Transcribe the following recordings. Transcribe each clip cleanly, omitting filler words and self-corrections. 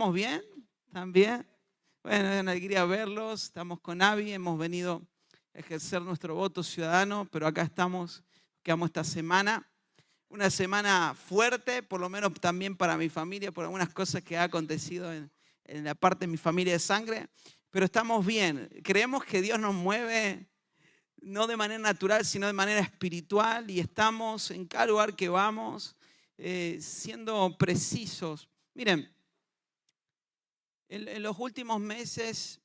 ¿Estamos bien? ¿Están bien? Bueno, es una alegría verlos. Estamos con Avi, hemos venido a ejercer nuestro voto ciudadano, pero acá estamos, quedamos esta semana. Una semana fuerte, por lo menos también para mi familia, por algunas cosas que ha acontecido en la parte de mi familia de sangre, pero estamos bien. Creemos que Dios nos mueve no de manera natural, sino de manera espiritual, y estamos en cada lugar que vamos siendo precisos. Miren, en los últimos meses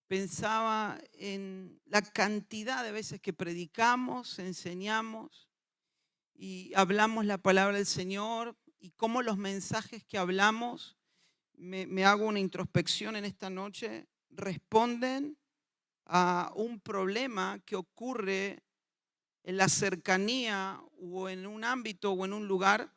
pensaba en la cantidad de veces que predicamos, enseñamos y hablamos la palabra del Señor, y cómo los mensajes que hablamos, me hago una introspección en esta noche, responden a un problema que ocurre en la cercanía o en un ámbito o en un lugar.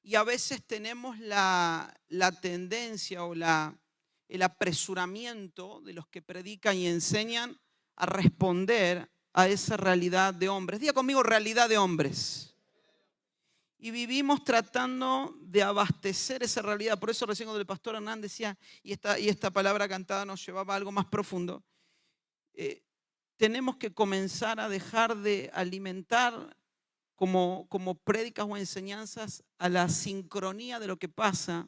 Y a veces tenemos la tendencia o el apresuramiento de los que predican y enseñan a responder a esa realidad de hombres. Diga conmigo, realidad de hombres. Y vivimos tratando de abastecer esa realidad. Por eso recién cuando el pastor Hernán decía, y esta palabra cantada nos llevaba a algo más profundo, tenemos que comenzar a dejar de alimentar como prédicas o enseñanzas a la sincronía de lo que pasa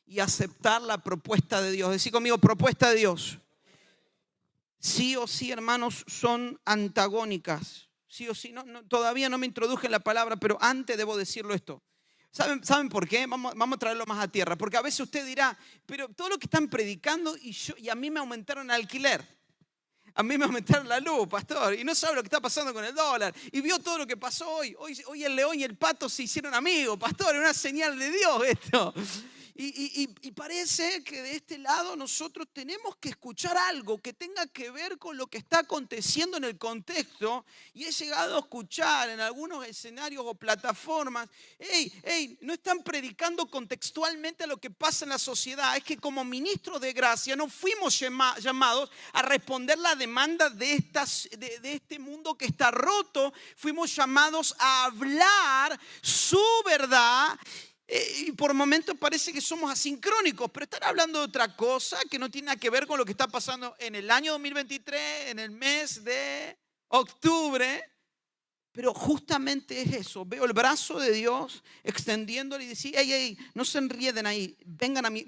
y aceptar la propuesta de Dios. Decí conmigo, propuesta de Dios. Sí o sí, hermanos, son antagónicas. Sí o sí, todavía no me introduje en la palabra, pero antes debo decirlo esto. ¿Saben por qué? Vamos a traerlo más a tierra. Porque a veces usted dirá, pero todo lo que están predicando y a mí me aumentaron el alquiler. A mí me aumentaron la luz, pastor, y no sabe lo que está pasando con el dólar. Y vio todo lo que pasó hoy. Hoy el león y el pato se hicieron amigos, pastor, es una señal de Dios esto. Y parece que de este lado nosotros tenemos que escuchar algo que tenga que ver con lo que está aconteciendo en el contexto. Y he llegado a escuchar en algunos escenarios o plataformas, no están predicando contextualmente a lo que pasa en la sociedad. Es que como ministros de gracia no fuimos llamados a responder la demanda de este mundo que está roto. Fuimos llamados a hablar su verdad. Y por momentos parece que somos asincrónicos, pero están hablando de otra cosa que no tiene nada que ver con lo que está pasando en el año 2023, en el mes de octubre. Pero justamente es eso. Veo el brazo de Dios extendiéndole y decir, no se enrieden ahí, vengan a mí.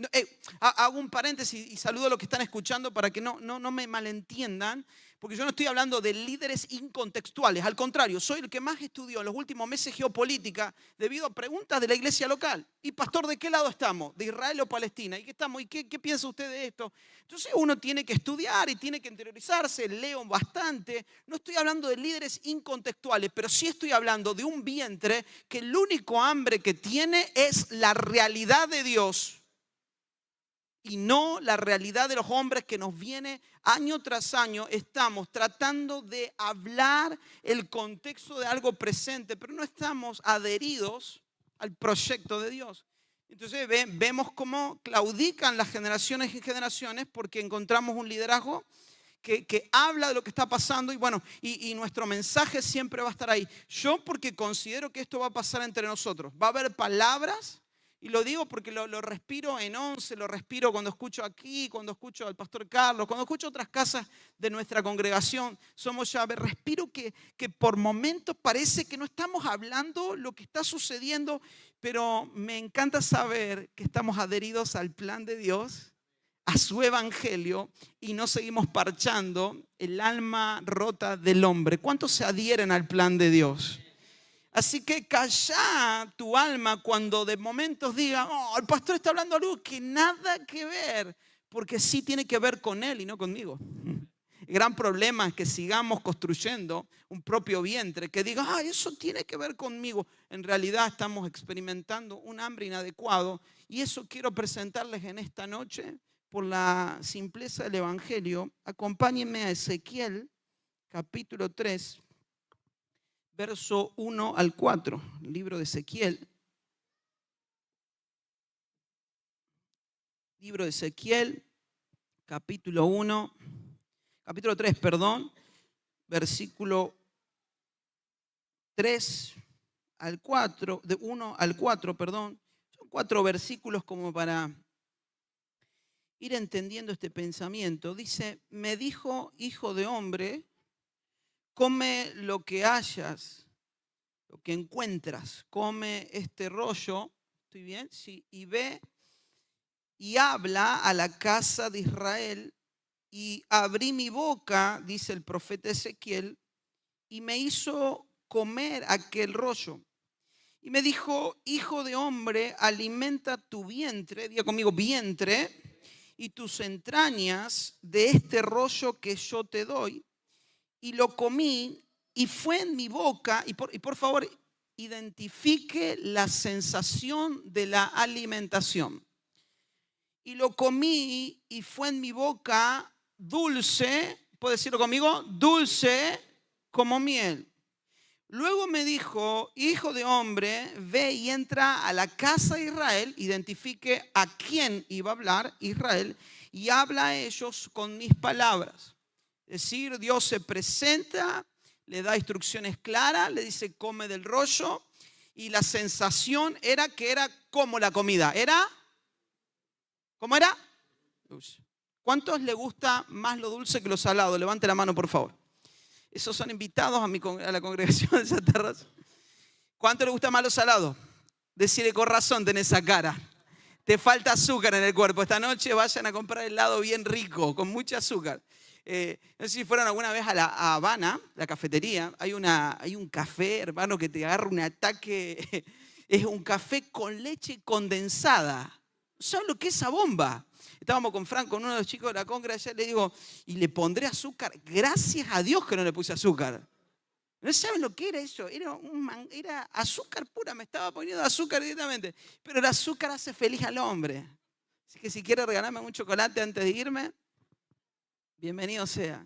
Hago un paréntesis y saludo a los que están escuchando para que no me malentiendan, porque yo no estoy hablando de líderes incontextuales. Al contrario, soy el que más estudió en los últimos meses geopolítica debido a preguntas de la iglesia local. Y pastor, ¿de qué lado estamos? ¿De Israel o Palestina? ¿Y qué estamos? ¿Y qué piensa usted de esto? Entonces uno tiene que estudiar y tiene que interiorizarse, leo bastante. No estoy hablando de líderes incontextuales, pero sí estoy hablando de un vientre que el único hambre que tiene es la realidad de Dios y no la realidad de los hombres que nos viene año tras año. Estamos tratando de hablar el contexto de algo presente, pero no estamos adheridos al proyecto de Dios. Entonces vemos cómo claudican las generaciones y generaciones porque encontramos un liderazgo que habla de lo que está pasando y bueno, y nuestro mensaje siempre va a estar ahí. Yo porque considero que esto va a pasar entre nosotros. Va a haber palabras, y lo digo porque lo respiro en 11, lo respiro cuando escucho aquí, cuando escucho al pastor Carlos, cuando escucho otras casas de nuestra congregación. Respiro que por momentos parece que no estamos hablando lo que está sucediendo, pero me encanta saber que estamos adheridos al plan de Dios, a su evangelio, y no seguimos parchando el alma rota del hombre. ¿Cuántos se adhieren al plan de Dios? Así que calla tu alma cuando de momentos diga, el pastor está hablando algo que nada que ver, porque sí tiene que ver con él y no conmigo. El gran problema es que sigamos construyendo un propio vientre que diga, eso tiene que ver conmigo. En realidad estamos experimentando un hambre inadecuado, y eso quiero presentarles en esta noche por la simpleza del evangelio. Acompáñenme a Ezequiel, capítulo 3. Verso 1 al 4, libro de Ezequiel. Libro de Ezequiel, capítulo 3, versículo 3 al 4, de 1 al 4, Son 4 versículos como para ir entendiendo este pensamiento. Dice, me dijo, hijo de hombre, come lo que hayas, lo que encuentras, come este rollo, ¿estoy bien? Sí, y ve y habla a la casa de Israel, y abrí mi boca, dice el profeta Ezequiel, y me hizo comer aquel rollo. Y me dijo, hijo de hombre, alimenta tu vientre, diga conmigo, vientre, y tus entrañas de este rollo que yo te doy. Y lo comí y fue en mi boca, y por favor, identifique la sensación de la alimentación. Y lo comí y fue en mi boca dulce, ¿puedo decirlo conmigo? Dulce como miel. Luego me dijo, hijo de hombre, ve y entra a la casa de Israel, identifique a quién iba a hablar Israel, y habla a ellos con mis palabras. Es decir, Dios se presenta, le da instrucciones claras, le dice come del rollo, y la sensación era que era como la comida. ¿Cómo era? Dulce. ¿Cuántos le gusta más lo dulce que lo salado? Levante la mano, por favor. Esos son invitados a la congregación de Santa Rosa. ¿Cuánto le gusta más lo salado? Decirle con razón tenés esa cara. Te falta azúcar en el cuerpo. Esta noche vayan a comprar helado bien rico, con mucho azúcar. No sé si fueron alguna vez a Habana, la cafetería. Hay un café, hermano, que te agarra un ataque. Es un café con leche condensada. ¿Saben lo que es esa bomba? Estábamos con Franco, con uno de los chicos de la congregación, le digo, ¿y le pondré azúcar? Gracias a Dios que no le puse azúcar. ¿No saben lo que era eso? Era azúcar pura, me estaba poniendo azúcar directamente. Pero el azúcar hace feliz al hombre. Así que si quiere regalarme un chocolate antes de irme, bienvenido sea.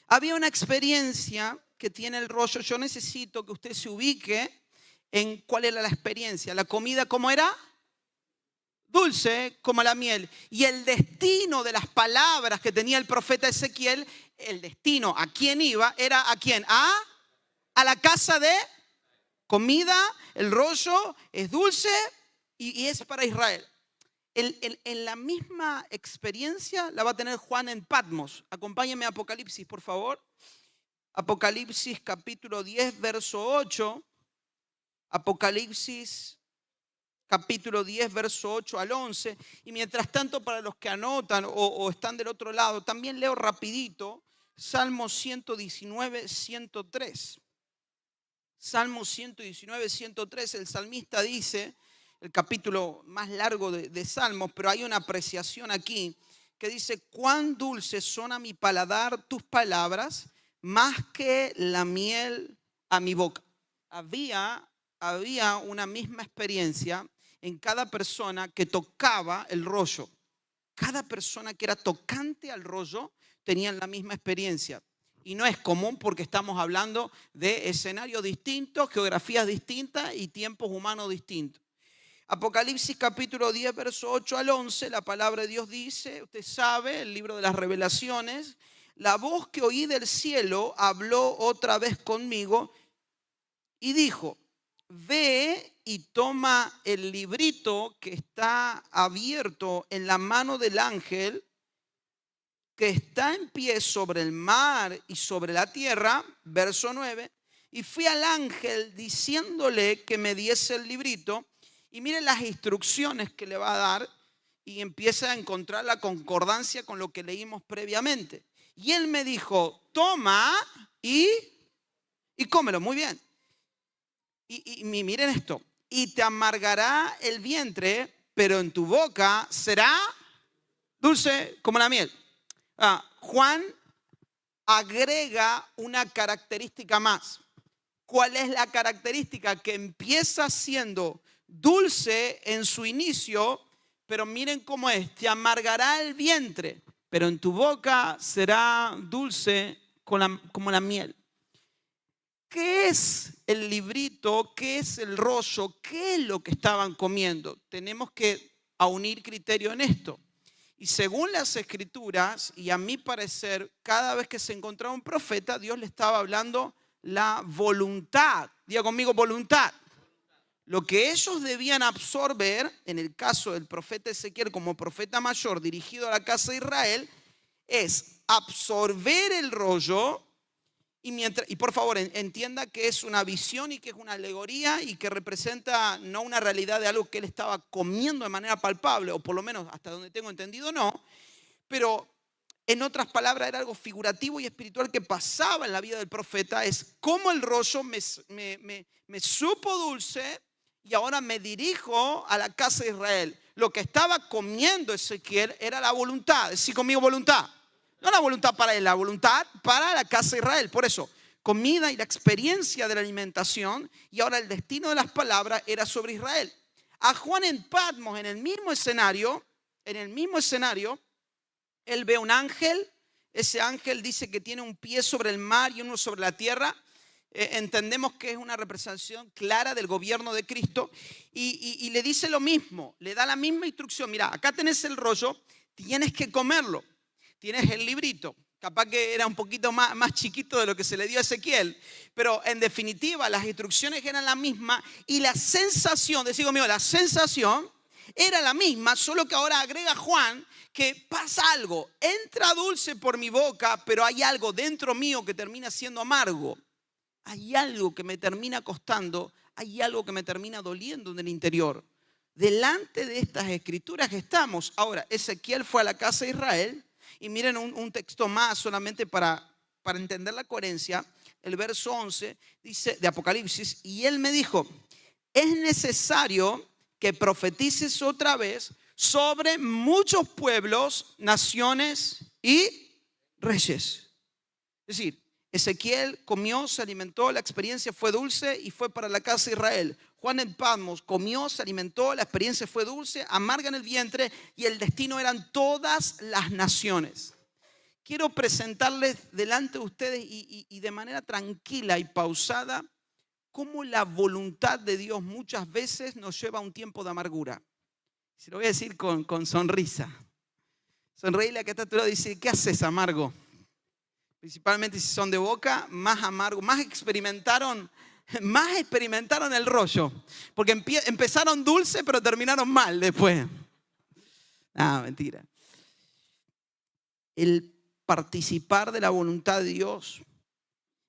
Había una experiencia que tiene el rollo. Yo necesito que usted se ubique en cuál era la experiencia. La comida, ¿cómo era? Dulce como la miel. Y el destino de las palabras que tenía el profeta Ezequiel, el destino a quién iba, era ¿a quién? A la casa de comida, el rollo es dulce y es para Israel. En la misma experiencia la va a tener Juan en Patmos. Acompáñenme a Apocalipsis, por favor. Apocalipsis capítulo 10, verso 8. Apocalipsis capítulo 10, verso 8 al 11. Y mientras tanto, para los que anotan o están del otro lado, también leo rapidito Salmo 119, 103. Salmo 119, 103, el salmista dice, el capítulo más largo de Salmos, pero hay una apreciación aquí que dice, cuán dulces son a mi paladar tus palabras, más que la miel a mi boca. Había una misma experiencia en cada persona que tocaba el rollo. Cada persona que era tocante al rollo tenía la misma experiencia. Y no es común porque estamos hablando de escenarios distintos, geografías distintas y tiempos humanos distintos. Apocalipsis capítulo 10, verso 8 al 11, la palabra de Dios dice, usted sabe, el libro de las revelaciones, la voz que oí del cielo habló otra vez conmigo y dijo, ve y toma el librito que está abierto en la mano del ángel que está en pie sobre el mar y sobre la tierra, verso 9, y fui al ángel diciéndole que me diese el librito, y miren las instrucciones que le va a dar, y empieza a encontrar la concordancia con lo que leímos previamente. Y él me dijo, toma y cómelo, muy bien. Y miren esto, y te amargará el vientre, pero en tu boca será dulce como la miel. Juan agrega una característica más. ¿Cuál es la característica? Que empieza siendo dulce en su inicio, pero miren cómo es, te amargará el vientre, pero en tu boca será dulce como la miel. ¿Qué es el librito? ¿Qué es el rollo? ¿Qué es lo que estaban comiendo? Tenemos que unir criterio en esto. Y según las escrituras, y a mi parecer, cada vez que se encontraba un profeta, Dios le estaba hablando la voluntad. Diga conmigo, voluntad. Lo que ellos debían absorber, en el caso del profeta Ezequiel como profeta mayor dirigido a la casa de Israel, es absorber el rollo y por favor entienda que es una visión y que es una alegoría y que representa no una realidad de algo que él estaba comiendo de manera palpable, o por lo menos hasta donde tengo entendido no, pero en otras palabras era algo figurativo y espiritual que pasaba en la vida del profeta, es cómo el rollo me supo dulce y ahora me dirijo a la casa de Israel. Lo que estaba comiendo Ezequiel era la voluntad, decir conmigo voluntad. No la voluntad para él, la voluntad para la casa de Israel. Por eso, comida y la experiencia de la alimentación y ahora el destino de las palabras era sobre Israel. A Juan en Patmos, en el mismo escenario, él ve un ángel. Ese ángel dice que tiene un pie sobre el mar y uno sobre la tierra. Entendemos que es una representación clara del gobierno de Cristo y le dice lo mismo, le da la misma instrucción. Mira, acá tenés el rollo, tienes que comerlo. Tienes el librito, capaz que era un poquito más chiquito de lo que se le dio a Ezequiel, pero en definitiva las instrucciones eran las mismas y la sensación, decid conmigo, la sensación era la misma, solo que ahora agrega Juan que pasa algo, entra dulce por mi boca, pero hay algo dentro mío que termina siendo amargo, hay algo que me termina costando, hay algo que me termina doliendo en el interior. Delante de estas escrituras que estamos, ahora Ezequiel fue a la casa de Israel. Y miren un texto más solamente para entender la coherencia. El verso 11 dice de Apocalipsis, y él me dijo, es necesario que profetices otra vez sobre muchos pueblos, naciones y reyes. Es decir, Ezequiel comió, se alimentó, la experiencia fue dulce y fue para la casa de Israel. Juan en Patmos comió, se alimentó, la experiencia fue dulce, amarga en el vientre y el destino eran todas las naciones. Quiero presentarles delante de ustedes y de manera tranquila y pausada cómo la voluntad de Dios muchas veces nos lleva a un tiempo de amargura. Se lo voy a decir con sonrisa. Sonreíle a que está a tu lado y dice, ¿qué haces, amargo? Principalmente si son de boca, más amargo, más experimentaron el rollo. Porque empezaron dulce, pero terminaron mal después. Mentira. El participar de la voluntad de Dios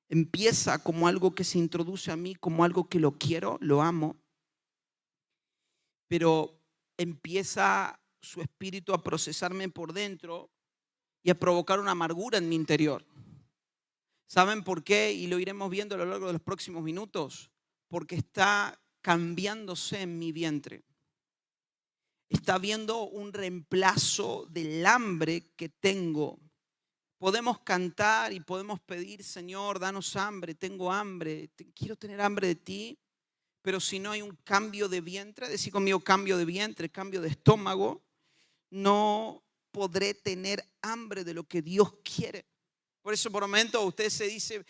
empieza como algo que se introduce a mí, como algo que lo quiero, lo amo. Pero empieza su espíritu a procesarme por dentro y a provocar una amargura en mi interior. ¿Saben por qué? Y lo iremos viendo a lo largo de los próximos minutos. Porque está cambiándose en mi vientre. Está habiendo un reemplazo del hambre que tengo. Podemos cantar y podemos pedir, Señor, danos hambre, tengo hambre, quiero tener hambre de ti. Pero si no hay un cambio de vientre, decir conmigo cambio de vientre, cambio de estómago, no podré tener hambre de lo que Dios quiere. Por eso por momento usted se dice,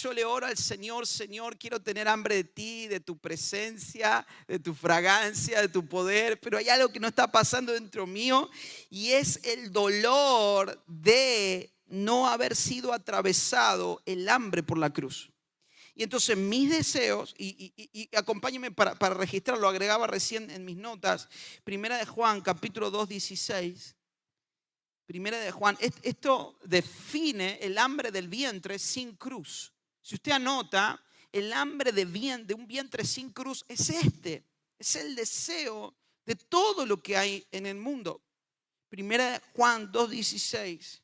yo le oro al Señor, Señor, quiero tener hambre de ti, de tu presencia, de tu fragancia, de tu poder, pero hay algo que no está pasando dentro mío y es el dolor de no haber sido atravesado el hambre por la cruz. Y entonces mis deseos, y acompáñenme para registrarlo, lo agregaba recién en mis notas, Primera de Juan, capítulo 2, 16. Primera de Juan, esto define el hambre del vientre sin cruz. Si usted anota, el hambre de un vientre sin cruz es es el deseo de todo lo que hay en el mundo. Primera de Juan 2:16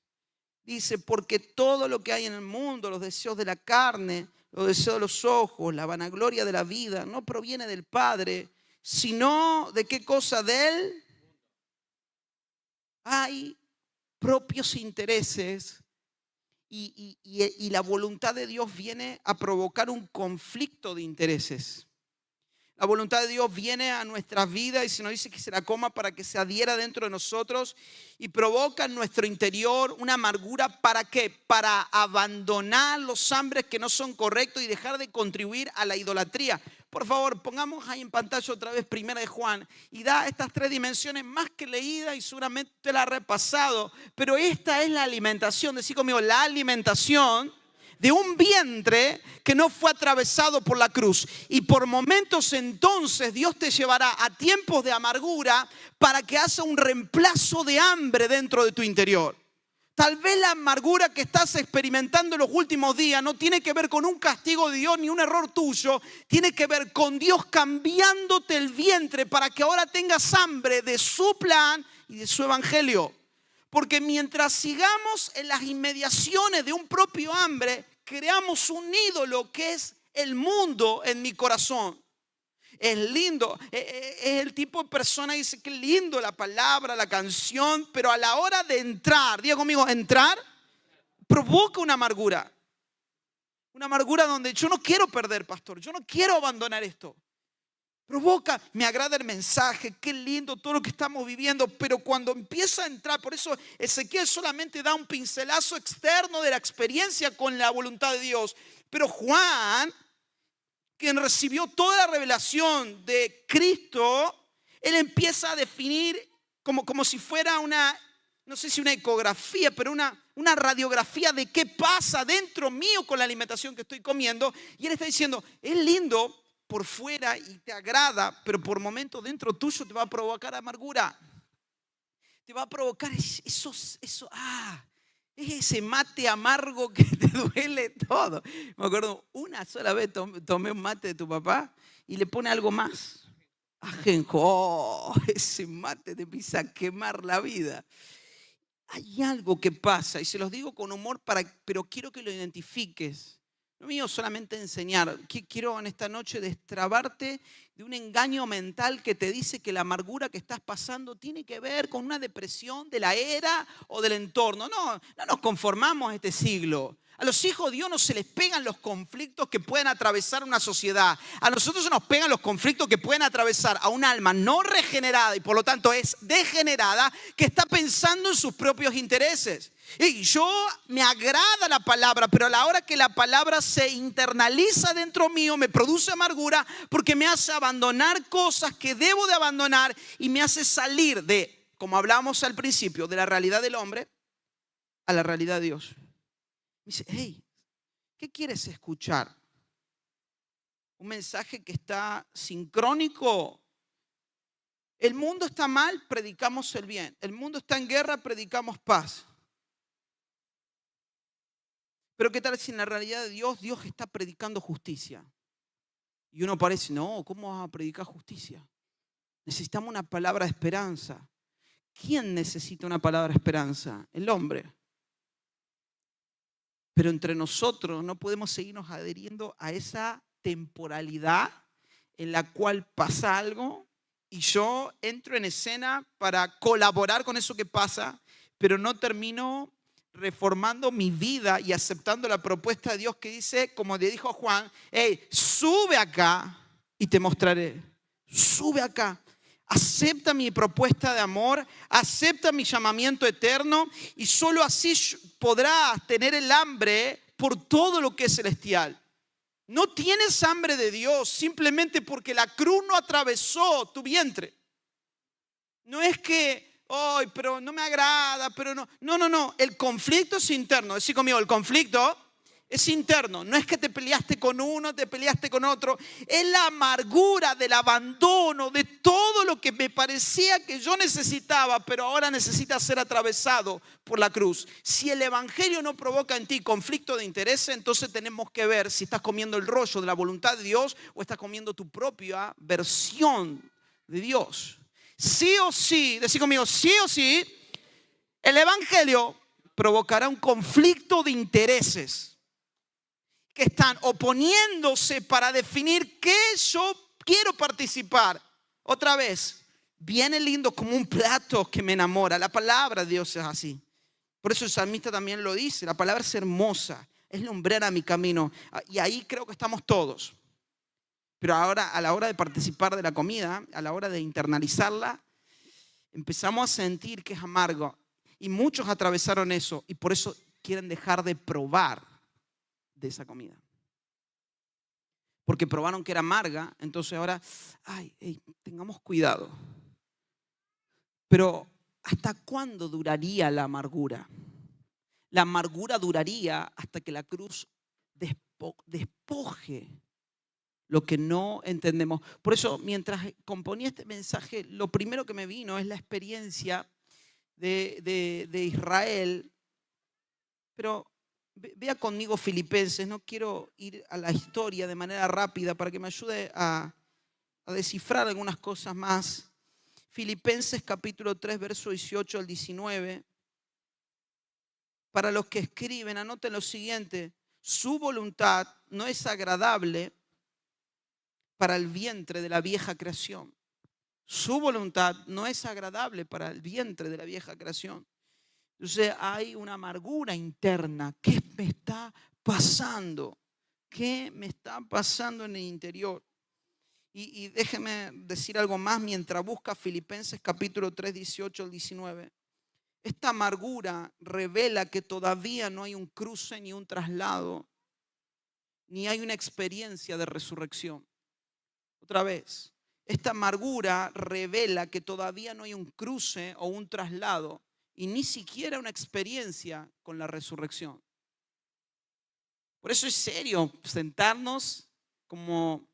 dice, porque todo lo que hay en el mundo, los deseos de la carne, los deseos de los ojos, la vanagloria de la vida, no proviene del Padre, sino de qué cosa de Él hay propios intereses y la voluntad de Dios viene a provocar un conflicto de intereses. La voluntad de Dios viene a nuestras vidas y se nos dice que se la coma para que se adhiera dentro de nosotros y provoca en nuestro interior una amargura. ¿Para qué? Para abandonar los hambres que no son correctos y dejar de contribuir a la idolatría. Por favor, pongamos ahí en pantalla otra vez Primera de Juan y da estas tres dimensiones más que leída y seguramente usted la ha repasado, pero esta es la alimentación, decid conmigo, la alimentación de un vientre que no fue atravesado por la cruz. Y por momentos entonces Dios te llevará a tiempos de amargura para que haga un reemplazo de hambre dentro de tu interior. Tal vez la amargura que estás experimentando en los últimos días no tiene que ver con un castigo de Dios ni un error tuyo. Tiene que ver con Dios cambiándote el vientre para que ahora tengas hambre de su plan y de su evangelio. Porque mientras sigamos en las inmediaciones de un propio hambre, creamos un ídolo que es el mundo en mi corazón. Es lindo, es el tipo de persona que dice que lindo la palabra, la canción, pero a la hora de entrar, diga conmigo, entrar, provoca una amargura. Una amargura donde yo no quiero perder, pastor, yo no quiero abandonar esto. Provoca, me agrada el mensaje, qué lindo todo lo que estamos viviendo, pero cuando empieza a entrar, por eso Ezequiel solamente da un pincelazo externo de la experiencia con la voluntad de Dios. Pero Juan, quien recibió toda la revelación de Cristo, él empieza a definir como si fuera una, no sé si una ecografía, pero una radiografía de qué pasa dentro mío con la alimentación que estoy comiendo. Y él está diciendo, es lindo por fuera y te agrada, pero por momentos dentro tuyo te va a provocar amargura. Te va a provocar es ese mate amargo que te duele todo. Me acuerdo, una sola vez tomé un mate de tu papá y le pone algo más. Ajenjo, ese mate te empieza a quemar la vida. Hay algo que pasa, y se los digo con humor, pero quiero que lo identifiques. No mío solamente enseñar, quiero en esta noche destrabarte de un engaño mental que te dice que la amargura que estás pasando tiene que ver con una depresión de la era o del entorno. No nos conformamos a este siglo. A los hijos de Dios no se les pegan los conflictos que pueden atravesar una sociedad. A nosotros se nos pegan los conflictos que pueden atravesar a un alma no regenerada y por lo tanto es degenerada, que está pensando en sus propios intereses. Y yo me agrada la palabra, pero a la hora que la palabra se internaliza dentro mío me produce amargura porque me hace abandonar cosas que debo de abandonar y me hace salir de, como hablamos al principio, de la realidad del hombre a la realidad de Dios. Me dice, hey, ¿qué quieres escuchar? ¿Un mensaje que está sincrónico? El mundo está mal, predicamos el bien. El mundo está en guerra, predicamos paz. Pero ¿qué tal si en la realidad de Dios está predicando justicia? Y uno parece, no, ¿cómo vas a predicar justicia? Necesitamos una palabra de esperanza. ¿Quién necesita una palabra de esperanza? El hombre. Pero entre nosotros no podemos seguirnos adheriendo a esa temporalidad en la cual pasa algo y yo entro en escena para colaborar con eso que pasa, pero no termino reformando mi vida y aceptando la propuesta de Dios que dice, como le dijo a Juan, hey, sube acá y te mostraré. Sube acá. Acepta mi propuesta de amor, acepta mi llamamiento eterno y solo así podrás tener el hambre por todo lo que es celestial. No tienes hambre de Dios simplemente porque la cruz no atravesó tu vientre. No es que, ay, pero no me agrada, pero no. No. El conflicto es interno. Decí conmigo, el conflicto es interno. No es que te peleaste con uno, te peleaste con otro. Es la amargura del abandono de todo lo que me parecía que yo necesitaba, pero ahora necesita ser atravesado por la cruz. Si el evangelio no provoca en ti conflicto de interés, entonces tenemos que ver si estás comiendo el rollo de la voluntad de Dios o estás comiendo tu propia versión de Dios. Sí o sí, decí conmigo, sí o sí, el evangelio provocará un conflicto de intereses que están oponiéndose para definir qué yo quiero participar. Otra vez, viene lindo como un plato que me enamora. La palabra de Dios es así. Por eso el salmista también lo dice. La palabra es hermosa, es lumbrera mi camino. Y ahí creo que estamos todos. Pero ahora, a la hora de participar de la comida, a la hora de internalizarla, empezamos a sentir que es amargo. Y muchos atravesaron eso y por eso quieren dejar de probar de esa comida. Porque probaron que era amarga, entonces ahora, tengamos cuidado. Pero ¿hasta cuándo duraría la amargura? La amargura duraría hasta que la cruz despoje lo que no entendemos. Por eso, mientras componía este mensaje, lo primero que me vino es la experiencia de Israel. Pero vea conmigo Filipenses, no quiero ir a la historia de manera rápida para que me ayude a descifrar algunas cosas más. Filipenses capítulo 3, verso 18 al 19. Para los que escriben, anoten lo siguiente: su voluntad no es agradable para el vientre de la vieja creación. Su voluntad no es agradable para el vientre de la vieja creación. Entonces hay una amargura interna. ¿Qué me está pasando? ¿Qué me está pasando en el interior? Y déjeme decir algo más mientras busca Filipenses capítulo 3, 18 al 19. Esta amargura revela que todavía no hay un cruce ni un traslado, ni hay una experiencia de resurrección. Otra vez, esta amargura revela que todavía no hay un cruce o un traslado y ni siquiera una experiencia con la resurrección. Por eso es serio sentarnos como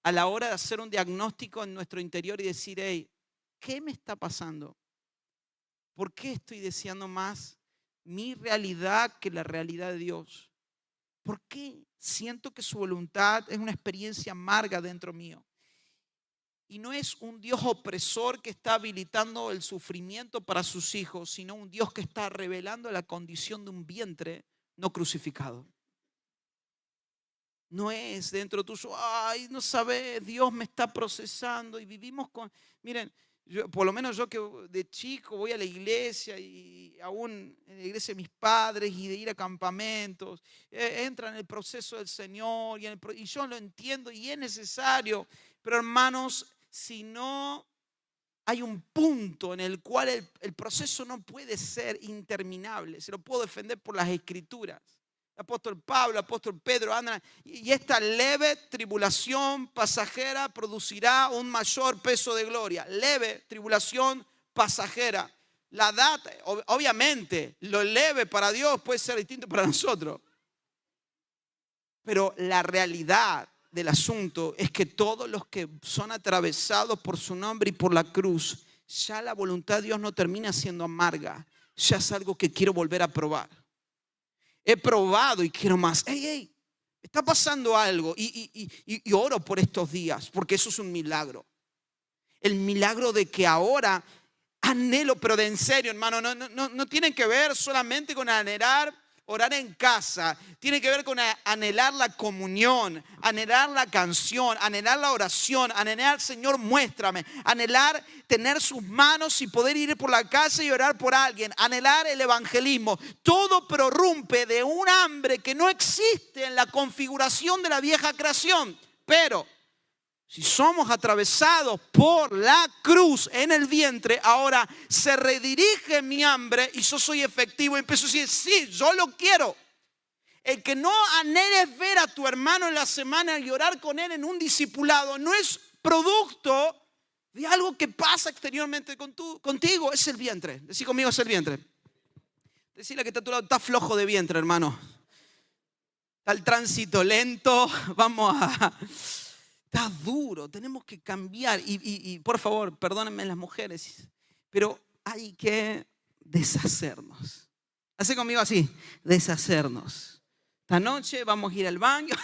a la hora de hacer un diagnóstico en nuestro interior y decir, hey, ¿qué me está pasando? ¿Por qué estoy deseando más mi realidad que la realidad de Dios? ¿Por qué siento que su voluntad es una experiencia amarga dentro mío? Y no es un Dios opresor que está habilitando el sufrimiento para sus hijos, sino un Dios que está revelando la condición de un vientre no crucificado. No es dentro tuyo, ay, no sabes, Dios me está procesando y vivimos con, miren, por lo menos yo que de chico voy a la iglesia y aún en la iglesia de mis padres y de ir a campamentos, entra en el proceso del Señor y yo lo entiendo y es necesario, pero hermanos, si no hay un punto en el cual el proceso no puede ser interminable, se lo puedo defender por las Escrituras. El apóstol Pablo, el apóstol Pedro andan, y esta leve tribulación pasajera producirá un mayor peso de gloria. Leve tribulación pasajera. La data, obviamente, lo leve para Dios puede ser distinto para nosotros. Pero la realidad del asunto es que todos los que son atravesados por su nombre y por la cruz, ya la voluntad de Dios no termina siendo amarga. Ya es algo que quiero volver a probar. He probado y quiero más. Hey, está pasando algo y oro por estos días, porque eso es un milagro. El milagro de que ahora anhelo, pero de en serio, hermano, no tienen que ver solamente con anhelar orar en casa, tiene que ver con anhelar la comunión, anhelar la canción, anhelar la oración, anhelar, Señor, muéstrame, anhelar tener sus manos y poder ir por la calle y orar por alguien, anhelar el evangelismo. Todo prorrumpe de un hambre que no existe en la configuración de la vieja creación, pero si somos atravesados por la cruz en el vientre, ahora se redirige mi hambre y yo soy efectivo y empiezo a decir, sí, yo lo quiero. El que no anheles ver a tu hermano en la semana y orar con él en un discipulado no es producto de algo que pasa exteriormente contigo, es el vientre. Decí conmigo, es el vientre. Decirle que está a tu lado, está flojo de vientre, hermano. Está el tránsito lento, vamos a... Está duro, tenemos que cambiar y por favor, perdónenme las mujeres, pero hay que deshacernos. Hace conmigo así, deshacernos. Esta noche vamos a ir al baño.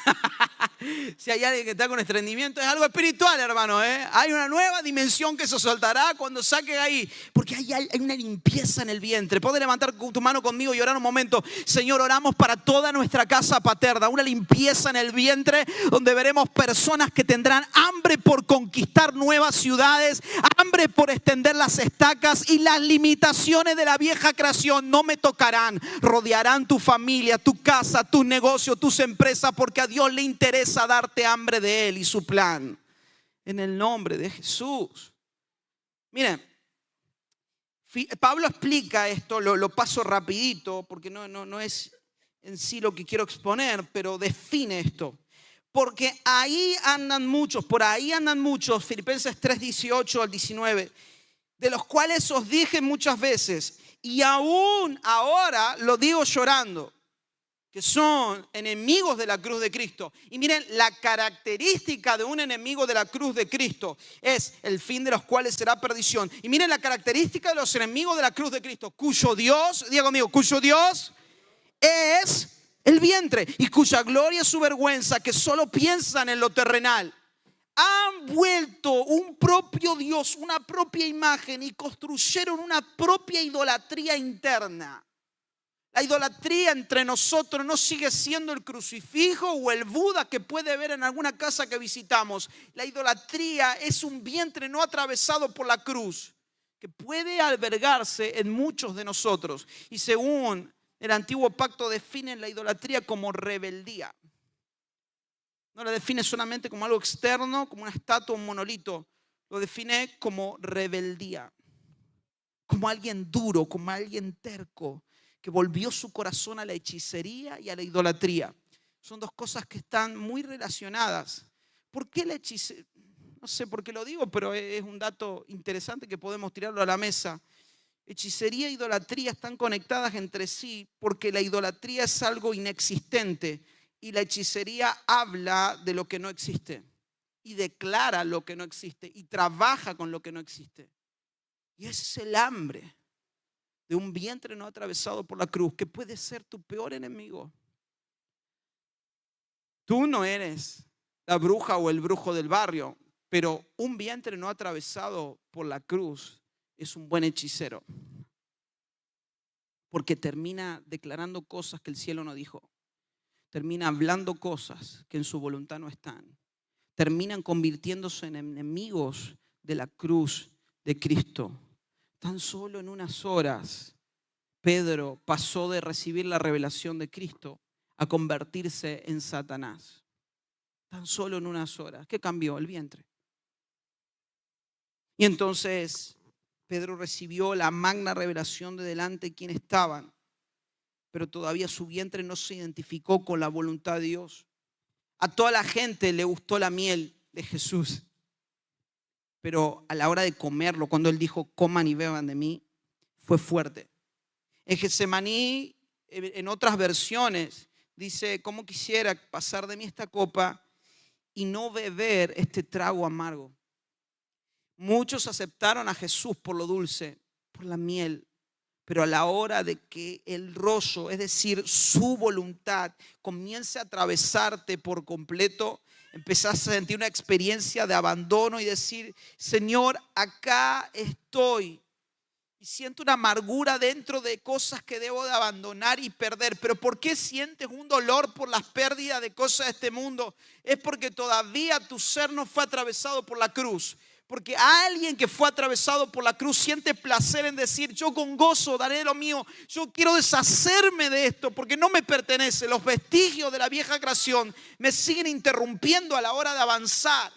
Si hay alguien que está con estreñimiento, es algo espiritual, hermano, ¿eh? Hay una nueva dimensión que se soltará cuando saquen ahí, porque hay una limpieza en el vientre. Puedes levantar tu mano conmigo y orar un momento. Señor, oramos para toda nuestra casa paterna, una limpieza en el vientre donde veremos personas que tendrán hambre por conquistar nuevas ciudades, hambre por extender las estacas, y las limitaciones de la vieja creación no me tocarán. Rodearán tu familia, tu casa, tu negocio, tus empresas, porque a Dios le interesa darte hambre de Él y su plan. En el nombre de Jesús. Miren, Pablo explica esto, lo paso rapidito porque no es en sí lo que quiero exponer, pero define esto. Porque ahí andan muchos, Filipenses 3, 18 al 19, de los cuales os dije muchas veces, y aún ahora lo digo llorando. que son enemigos de la cruz de Cristo. Y miren, la característica de un enemigo de la cruz de Cristo es el fin de los cuales será perdición. Y miren la característica de los enemigos de la cruz de Cristo, cuyo Dios, diga conmigo, cuyo Dios es el vientre y cuya gloria es su vergüenza, que solo piensan en lo terrenal. Han vuelto un propio Dios, una propia imagen y construyeron una propia idolatría interna. La idolatría entre nosotros no sigue siendo el crucifijo o el Buda que puede ver en alguna casa que visitamos. La idolatría es un vientre no atravesado por la cruz que puede albergarse en muchos de nosotros. Y según el antiguo pacto definen la idolatría como rebeldía. No la define solamente como algo externo, como una estatua, un monolito. Lo define como rebeldía. Como alguien duro, como alguien terco, que volvió su corazón a la hechicería y a la idolatría. Son dos cosas que están muy relacionadas. ¿Por qué la hechicería? No sé por qué lo digo, pero es un dato interesante que podemos tirarlo a la mesa. Hechicería e idolatría están conectadas entre sí porque la idolatría es algo inexistente y la hechicería habla de lo que no existe y declara lo que no existe y trabaja con lo que no existe. Y ese es el hambre de un vientre no atravesado por la cruz, que puede ser tu peor enemigo. Tú no eres la bruja o el brujo del barrio, pero un vientre no atravesado por la cruz es un buen hechicero. Porque termina declarando cosas que el cielo no dijo. Termina hablando cosas que en su voluntad no están. Terminan convirtiéndose en enemigos de la cruz de Cristo. Tan solo en unas horas, Pedro pasó de recibir la revelación de Cristo a convertirse en Satanás. Tan solo en unas horas. ¿Qué cambió? El vientre. Y entonces Pedro recibió la magna revelación de delante de quienes estaban, pero todavía su vientre no se identificó con la voluntad de Dios. A toda la gente le gustó la miel de Jesús, pero a la hora de comerlo, cuando él dijo, coman y beban de mí, fue fuerte. En Getsemaní, en otras versiones, dice, cómo quisiera pasar de mí esta copa y no beber este trago amargo. Muchos aceptaron a Jesús por lo dulce, por la miel, pero a la hora de que el rollo, es decir, su voluntad, comience a atravesarte por completo, empezás a sentir una experiencia de abandono y decir, Señor, acá estoy. Y siento una amargura dentro de cosas que debo de abandonar y perder. Pero ¿por qué sientes un dolor por las pérdidas de cosas de este mundo? Es porque todavía tu ser no fue atravesado por la cruz. Porque alguien que fue atravesado por la cruz siente placer en decir, yo con gozo daré lo mío. Yo quiero deshacerme de esto porque no me pertenece. Los vestigios de la vieja creación me siguen interrumpiendo a la hora de avanzar.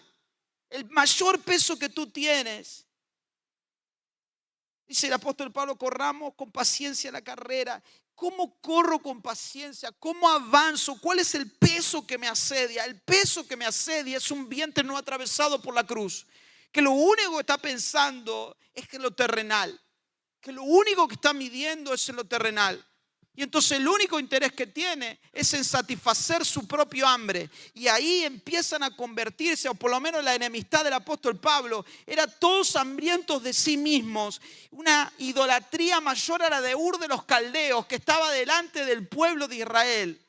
El mayor peso que tú tienes, dice el apóstol Pablo, corramos con paciencia la carrera. ¿Cómo corro con paciencia? ¿Cómo avanzo? ¿Cuál es el peso que me asedia? El peso que me asedia es un vientre no atravesado por la cruz, que lo único que está pensando es que lo terrenal, que lo único que está midiendo es en lo terrenal. Y entonces el único interés que tiene es en satisfacer su propio hambre. Y ahí empiezan a convertirse, o por lo menos la enemistad del apóstol Pablo, era todos hambrientos de sí mismos. Una idolatría mayor a la de Ur de los Caldeos, que estaba delante del pueblo de Israel.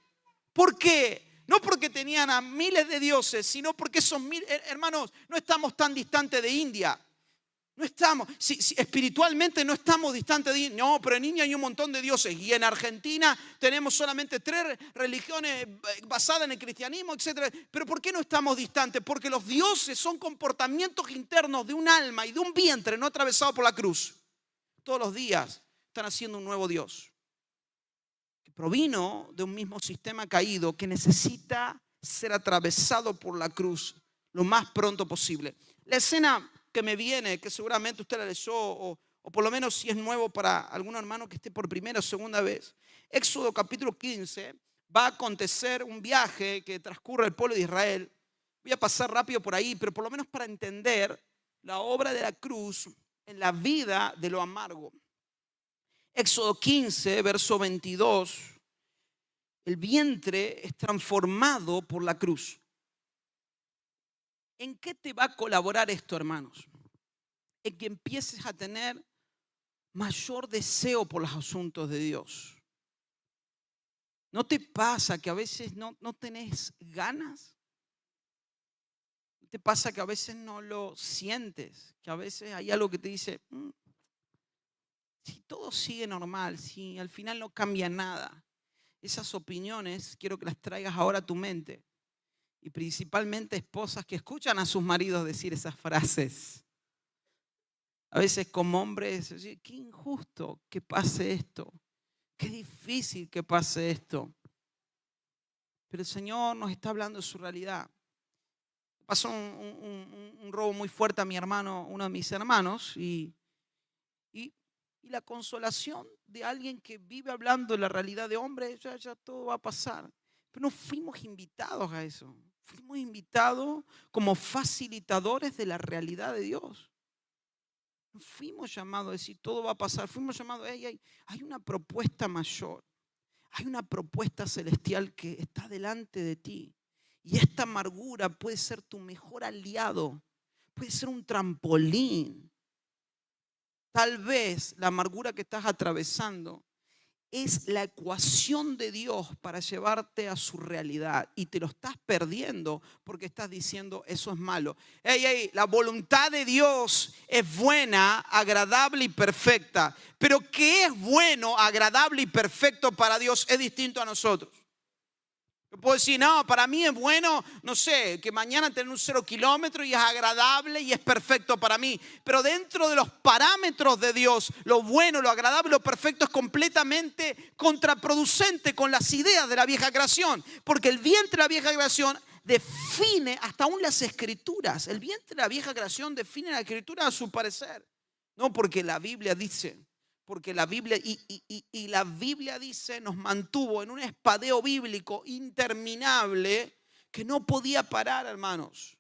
¿Por qué? No porque tenían a miles de dioses, sino porque esos hermanos, no estamos tan distantes de India. No estamos, si espiritualmente no estamos distantes de India. No, pero en India hay un montón de dioses. Y en Argentina tenemos solamente 3 religiones basadas en el cristianismo, etc. Pero ¿por qué no estamos distantes? Porque los dioses son comportamientos internos de un alma y de un vientre no atravesado por la cruz. Todos los días están haciendo un nuevo Dios, que provino de un mismo sistema caído, que necesita ser atravesado por la cruz lo más pronto posible. La escena que me viene, que seguramente usted la leyó, o por lo menos si es nuevo para algún hermano que esté por primera o segunda vez. Éxodo capítulo 15, va a acontecer un viaje que transcurre el pueblo de Israel. Voy a pasar rápido por ahí, pero por lo menos para entender la obra de la cruz en la vida de lo amargo. Éxodo 15, verso 22. el vientre es transformado por la cruz. ¿En qué te va a colaborar esto, hermanos? En que empieces a tener mayor deseo por los asuntos de Dios. ¿No te pasa que a veces no tenés ganas? ¿No te pasa que a veces no lo sientes? Que a veces hay algo que te dice, si todo sigue normal, si al final no cambia nada, esas opiniones quiero que las traigas ahora a tu mente. Y principalmente esposas que escuchan a sus maridos decir esas frases. A veces como hombres, qué injusto que pase esto. Qué difícil que pase esto. Pero el Señor nos está hablando de su realidad. Pasó un robo muy fuerte a mi hermano, uno de mis hermanos, y la consolación de alguien que vive hablando de la realidad de hombre, ya todo va a pasar. Pero no fuimos invitados a eso. Fuimos invitados como facilitadores de la realidad de Dios. No fuimos llamados a decir todo va a pasar. Fuimos llamados, hay una propuesta mayor. Hay una propuesta celestial que está delante de ti. Y esta amargura puede ser tu mejor aliado. Puede ser un trampolín. Tal vez la amargura que estás atravesando es la ecuación de Dios para llevarte a su realidad y te lo estás perdiendo porque estás diciendo eso es malo. La voluntad de Dios es buena, agradable y perfecta, pero ¿qué es bueno, agradable y perfecto para Dios? Es distinto a nosotros. Yo puedo decir, no, para mí es bueno, no sé, que mañana tener un 0 kilómetro y es agradable y es perfecto para mí. Pero dentro de los parámetros de Dios, lo bueno, lo agradable, lo perfecto es completamente contraproducente con las ideas de la vieja creación. Porque el vientre de la vieja creación define hasta aún las escrituras. El vientre de la vieja creación define la escritura a su parecer. No porque la Biblia dice. Porque la Biblia, y la Biblia dice, nos mantuvo en un espadeo bíblico interminable que no podía parar, hermanos.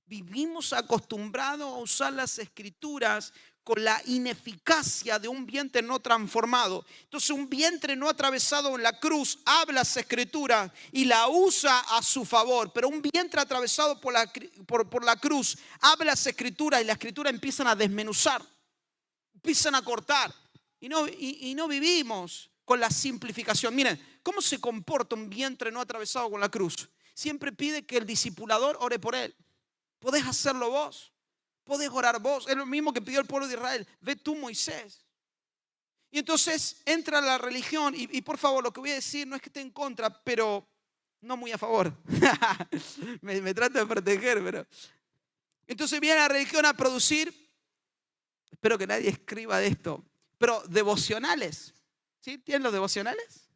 Vivimos acostumbrados a usar las escrituras con la ineficacia de un vientre no transformado. Entonces un vientre no atravesado en la cruz habla las escrituras y la usa a su favor. Pero un vientre atravesado por la cruz habla las escrituras y las escrituras empiezan a desmenuzar, empiezan a cortar. Y no vivimos con la simplificación. Miren, ¿cómo se comporta un vientre no atravesado con la cruz? Siempre pide que el discipulador ore por él. Podés hacerlo vos. Podés orar vos. Es lo mismo que pidió el pueblo de Israel. Ve tú, Moisés. Y entonces entra la religión. Y por favor, lo que voy a decir no es que esté en contra, pero no muy a favor. me trato de proteger, pero... Entonces viene la religión a producir... Espero que nadie escriba de esto. Pero devocionales, ¿sí? ¿Tienen los devocionales?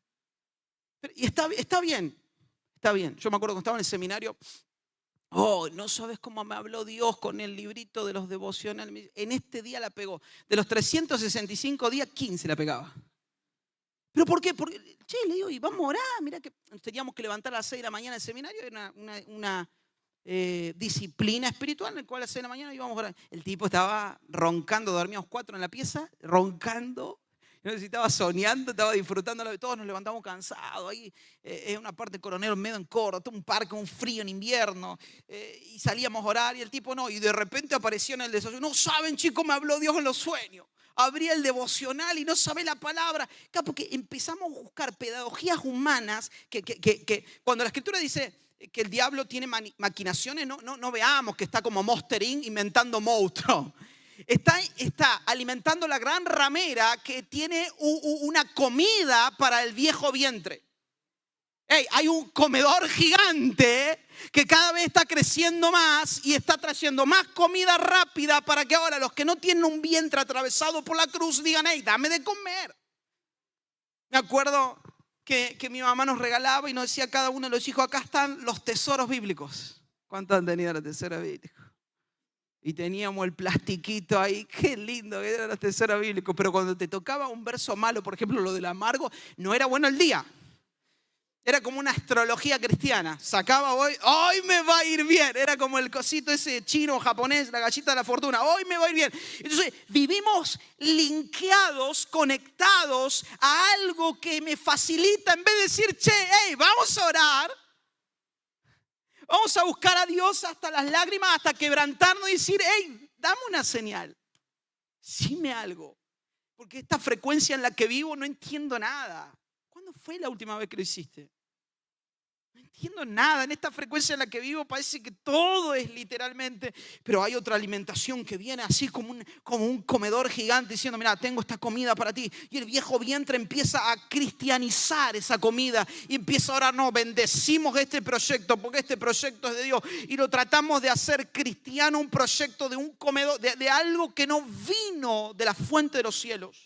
Y está bien, está bien. Yo me acuerdo cuando estaba en el seminario, no sabes cómo me habló Dios con el librito de los devocionales. En este día la pegó. De los 365 días, 15 la pegaba. ¿Pero por qué? Porque, le digo, y vamos a orar. Mira que teníamos que levantar a las 6 de la mañana en el seminario, era una disciplina espiritual en la cual a las 6 de la mañana íbamos a orar. El tipo estaba roncando, dormíamos 4 en la pieza, roncando, no sé si estaba soñando, estaba disfrutando, todos nos levantamos cansados, ahí es una parte de Coronel medio en Córdoba, un parque, un frío en invierno, y salíamos a orar y el tipo no, y de repente apareció en el desayuno, no saben chicos, me habló Dios en los sueños. Abría el devocional y no sabe la palabra. Claro, porque empezamos a buscar pedagogías humanas que cuando la escritura dice que el diablo tiene maquinaciones, no veamos que está como Monster Inc. inventando monstruos. Está alimentando la gran ramera que tiene una comida para el viejo vientre. Hay un comedor gigante que cada vez está creciendo más y está trayendo más comida rápida para que ahora los que no tienen un vientre atravesado por la cruz digan, dame de comer. Me acuerdo que mi mamá nos regalaba y nos decía a cada uno de los hijos, acá están los tesoros bíblicos. ¿Cuántos han tenido los tesoros bíblicos? Y teníamos el plastiquito ahí, qué lindo que eran los tesoros bíblicos. Pero cuando te tocaba un verso malo, por ejemplo lo del amargo, no era bueno el día. Era como una astrología cristiana. Sacaba hoy me va a ir bien. Era como el cosito ese chino, japonés, la gallita de la fortuna. Hoy me va a ir bien. Entonces vivimos linkeados, conectados a algo que me facilita. En vez de decir, che, hey, vamos a orar. Vamos a buscar a Dios hasta las lágrimas, hasta quebrantarnos y decir, hey, dame una señal. Dime algo. Porque esta frecuencia en la que vivo no entiendo nada. ¿Cuándo fue la última vez que lo hiciste? No entiendo nada. En esta frecuencia en la que vivo parece que todo es literalmente, pero hay otra alimentación que viene así como un comedor gigante diciendo, mira, tengo esta comida para ti. Y el viejo vientre empieza a cristianizar esa comida y empieza a orar, no, bendecimos este proyecto porque este proyecto es de Dios. Y lo tratamos de hacer cristiano, un proyecto de un comedor, de algo que no vino de la fuente de los cielos.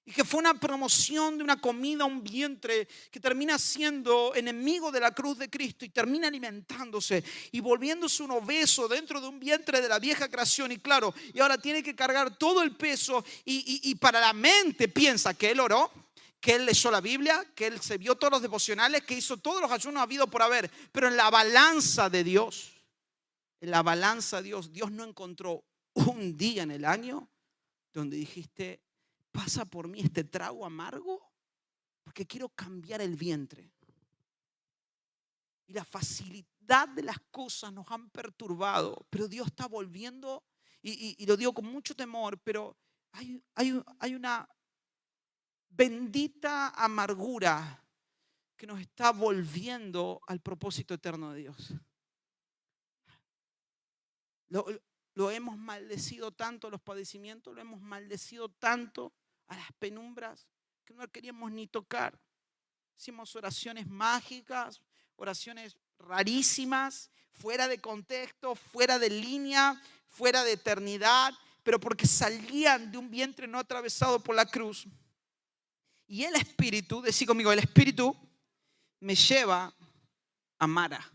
Y que fue una promoción de una comida, un vientre que termina siendo enemigo de la cruz de Cristo y termina alimentándose y volviéndose un obeso dentro de un vientre de la vieja creación. Y claro, y ahora tiene que cargar todo el peso y para la mente piensa que él oró, que él leyó la Biblia, que él se vio todos los devocionales, que hizo todos los ayunos habidos por haber. Pero en la balanza de Dios, Dios no encontró un día en el año donde dijiste, ¿pasa por mí este trago amargo? Porque quiero cambiar el vientre. Y la facilidad de las cosas nos han perturbado. Pero Dios está volviendo, y lo digo con mucho temor, pero hay una bendita amargura que nos está volviendo al propósito eterno de Dios. Lo hemos maldecido tanto, los padecimientos, lo hemos maldecido tanto a las penumbras que no queríamos ni tocar. Hicimos oraciones mágicas, oraciones rarísimas, fuera de contexto, fuera de línea, fuera de eternidad, pero porque salían de un vientre no atravesado por la cruz. Y el Espíritu, decí conmigo, el Espíritu me lleva a Mara.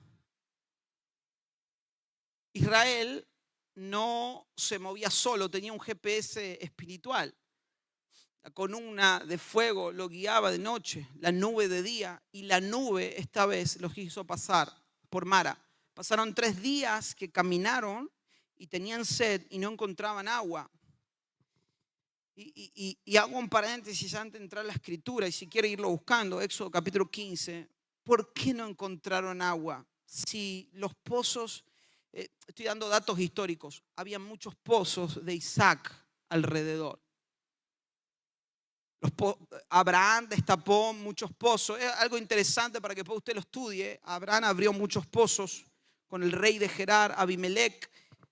Israel no se movía solo, tenía un GPS espiritual. La columna de fuego lo guiaba de noche, la nube de día, y la nube esta vez los hizo pasar por Mara. Pasaron 3 días que caminaron y tenían sed y no encontraban agua. Y hago un paréntesis antes de entrar a la escritura, y si quiere irlo buscando, Éxodo capítulo 15, ¿por qué no encontraron agua? Si los pozos, estoy dando datos históricos, había muchos pozos de Isaac alrededor. Abraham destapó muchos pozos. Es algo interesante para que usted lo estudie. Abraham abrió muchos pozos con el rey de Gerar, Abimelech,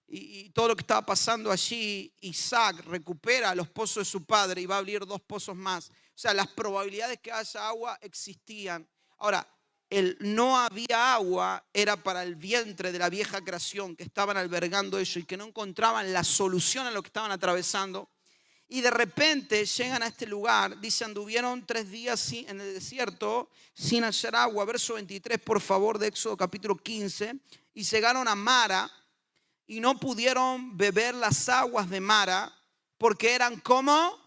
y todo lo que estaba pasando allí. Isaac recupera los pozos de su padre y va a abrir 2 pozos más. O sea, las probabilidades que haya agua existían. Ahora, el no había agua era para el vientre de la vieja creación que estaban albergando ellos y que no encontraban la solución a lo que estaban atravesando. Y de repente llegan a este lugar, dice, anduvieron 3 días en el desierto sin hallar agua. Verso 23, por favor, de Éxodo capítulo 15. Y llegaron a Mara y no pudieron beber las aguas de Mara porque eran como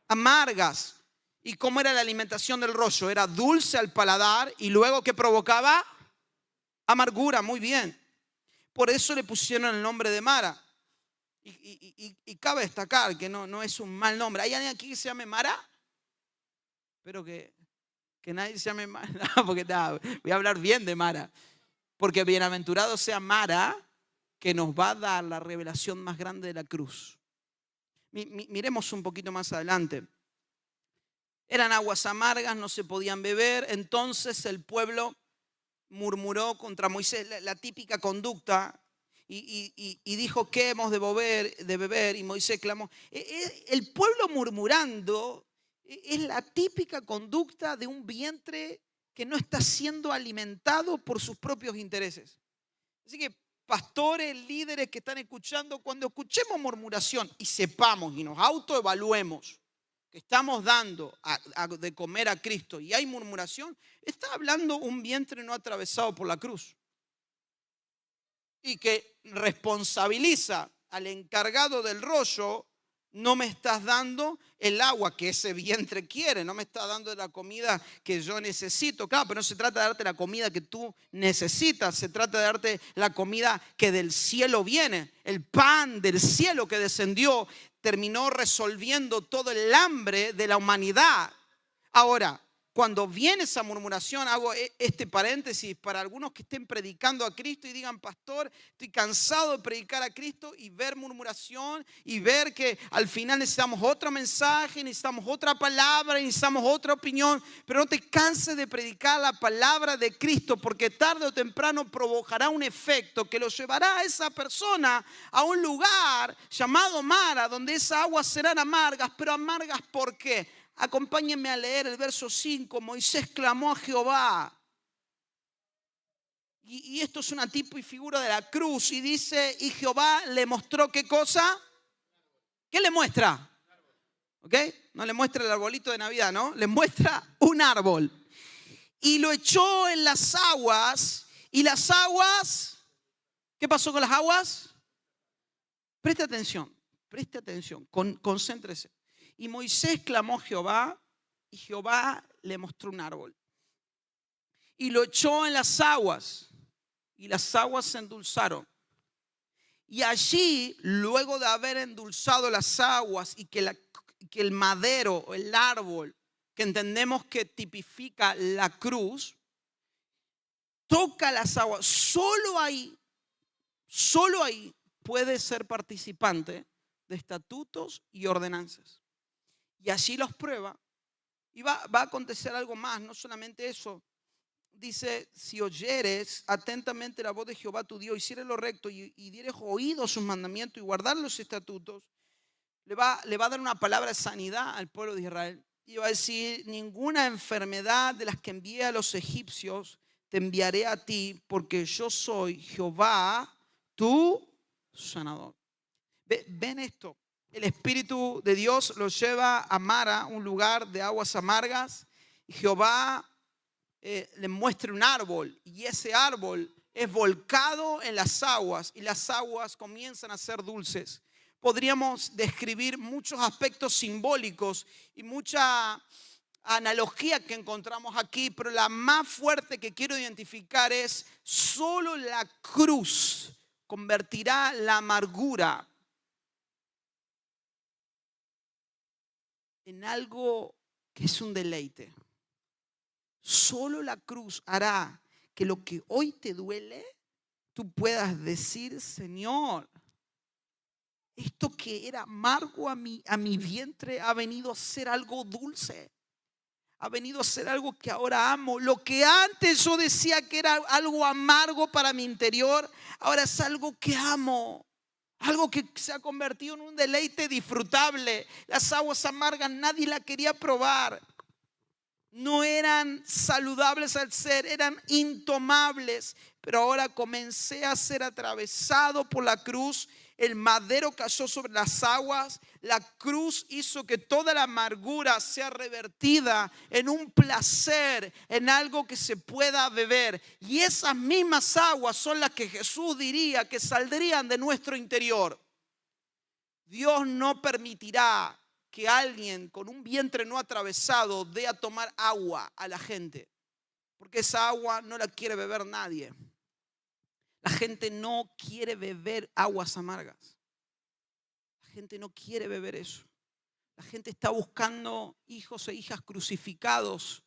amargas. ¿Y cómo era la alimentación del rollo? Era dulce al paladar y luego ¿qué provocaba? Amargura, muy bien. Por eso le pusieron el nombre de Mara. Y cabe destacar que no es un mal nombre. ¿Hay alguien aquí que se llame Mara? Espero que nadie se llame Mara. No, porque voy a hablar bien de Mara. Porque bienaventurado sea Mara, que nos va a dar la revelación más grande de la cruz. Miremos un poquito más adelante. Eran aguas amargas, no se podían beber. Entonces el pueblo murmuró contra Moisés, la típica conducta. Y dijo, ¿qué hemos de beber? Y Moisés clamó. El pueblo murmurando es la típica conducta de un vientre que no está siendo alimentado por sus propios intereses. Así que pastores, líderes que están escuchando, cuando escuchemos murmuración y sepamos y nos autoevaluemos que estamos dando de comer a Cristo y hay murmuración, está hablando un vientre no atravesado por la cruz. Y que responsabiliza al encargado del rollo No me estás dando el agua que ese vientre quiere, no me estás dando la comida que yo necesito. Claro, pero no se trata de darte la comida que tú necesitas, se trata de darte la comida que del cielo viene. El pan del cielo que descendió terminó resolviendo todo el hambre de la humanidad. Ahora, cuando viene esa murmuración, hago este paréntesis para algunos que estén predicando a Cristo y digan, pastor, estoy cansado de predicar a Cristo y ver murmuración y ver que al final necesitamos otro mensaje, necesitamos otra palabra, necesitamos otra opinión, pero no te canses de predicar la palabra de Cristo, porque tarde o temprano provocará un efecto que lo llevará a esa persona a un lugar llamado Mara, donde esas aguas serán amargas, pero amargas ¿por qué? Acompáñenme a leer el verso 5. Moisés clamó a Jehová. Y esto es una tipo y figura de la cruz. Y dice, y Jehová le mostró ¿qué cosa? ¿Qué le muestra? ¿Ok? No le muestra el arbolito de Navidad, ¿no? Le muestra un árbol. Y lo echó en las aguas. Y las aguas, ¿qué pasó con las aguas? Preste atención, concéntrese. Y Moisés clamó a Jehová, y Jehová le mostró un árbol. Y lo echó en las aguas, y las aguas se endulzaron. Y allí, luego de haber endulzado las aguas, y que el madero, el árbol, que entendemos que tipifica la cruz, toca las aguas, solo ahí puede ser participante de estatutos y ordenanzas. Y allí los prueba. Y va a acontecer algo más, no solamente eso. Dice, si oyeres atentamente la voz de Jehová tu Dios, hicieres lo recto y dieres oído a sus mandamientos y guardar los estatutos, le va a dar una palabra de sanidad al pueblo de Israel. Y va a decir, ninguna enfermedad de las que envié a los egipcios te enviaré a ti, porque yo soy Jehová, tu sanador. ¿Ven esto? El Espíritu de Dios los lleva a Mara, un lugar de aguas amargas. Y Jehová le muestra un árbol. Y ese árbol es volcado en las aguas. Y las aguas comienzan a ser dulces. Podríamos describir muchos aspectos simbólicos y mucha analogía que encontramos aquí. Pero la más fuerte que quiero identificar es solo la cruz convertirá la amargura en algo que es un deleite. Solo la cruz hará que lo que hoy te duele, tú puedas decir, Señor, esto que era amargo a mi vientre ha venido a ser algo dulce. Ha venido a ser algo que ahora amo. Lo que antes yo decía que era algo amargo para mi interior, ahora es algo que amo. Algo que se ha convertido en un deleite disfrutable. Las aguas amargas nadie la quería probar. No eran saludables al ser, eran intomables. Pero ahora comencé a ser atravesado por la cruz. El madero cayó sobre las aguas. La cruz hizo que toda la amargura sea revertida en un placer, en algo que se pueda beber. Y esas mismas aguas son las que Jesús diría que saldrían de nuestro interior. Dios no permitirá que alguien con un vientre no atravesado dé a tomar agua a la gente, porque esa agua no la quiere beber nadie. La gente no quiere beber aguas amargas. La gente no quiere beber eso. La gente está buscando hijos e hijas crucificados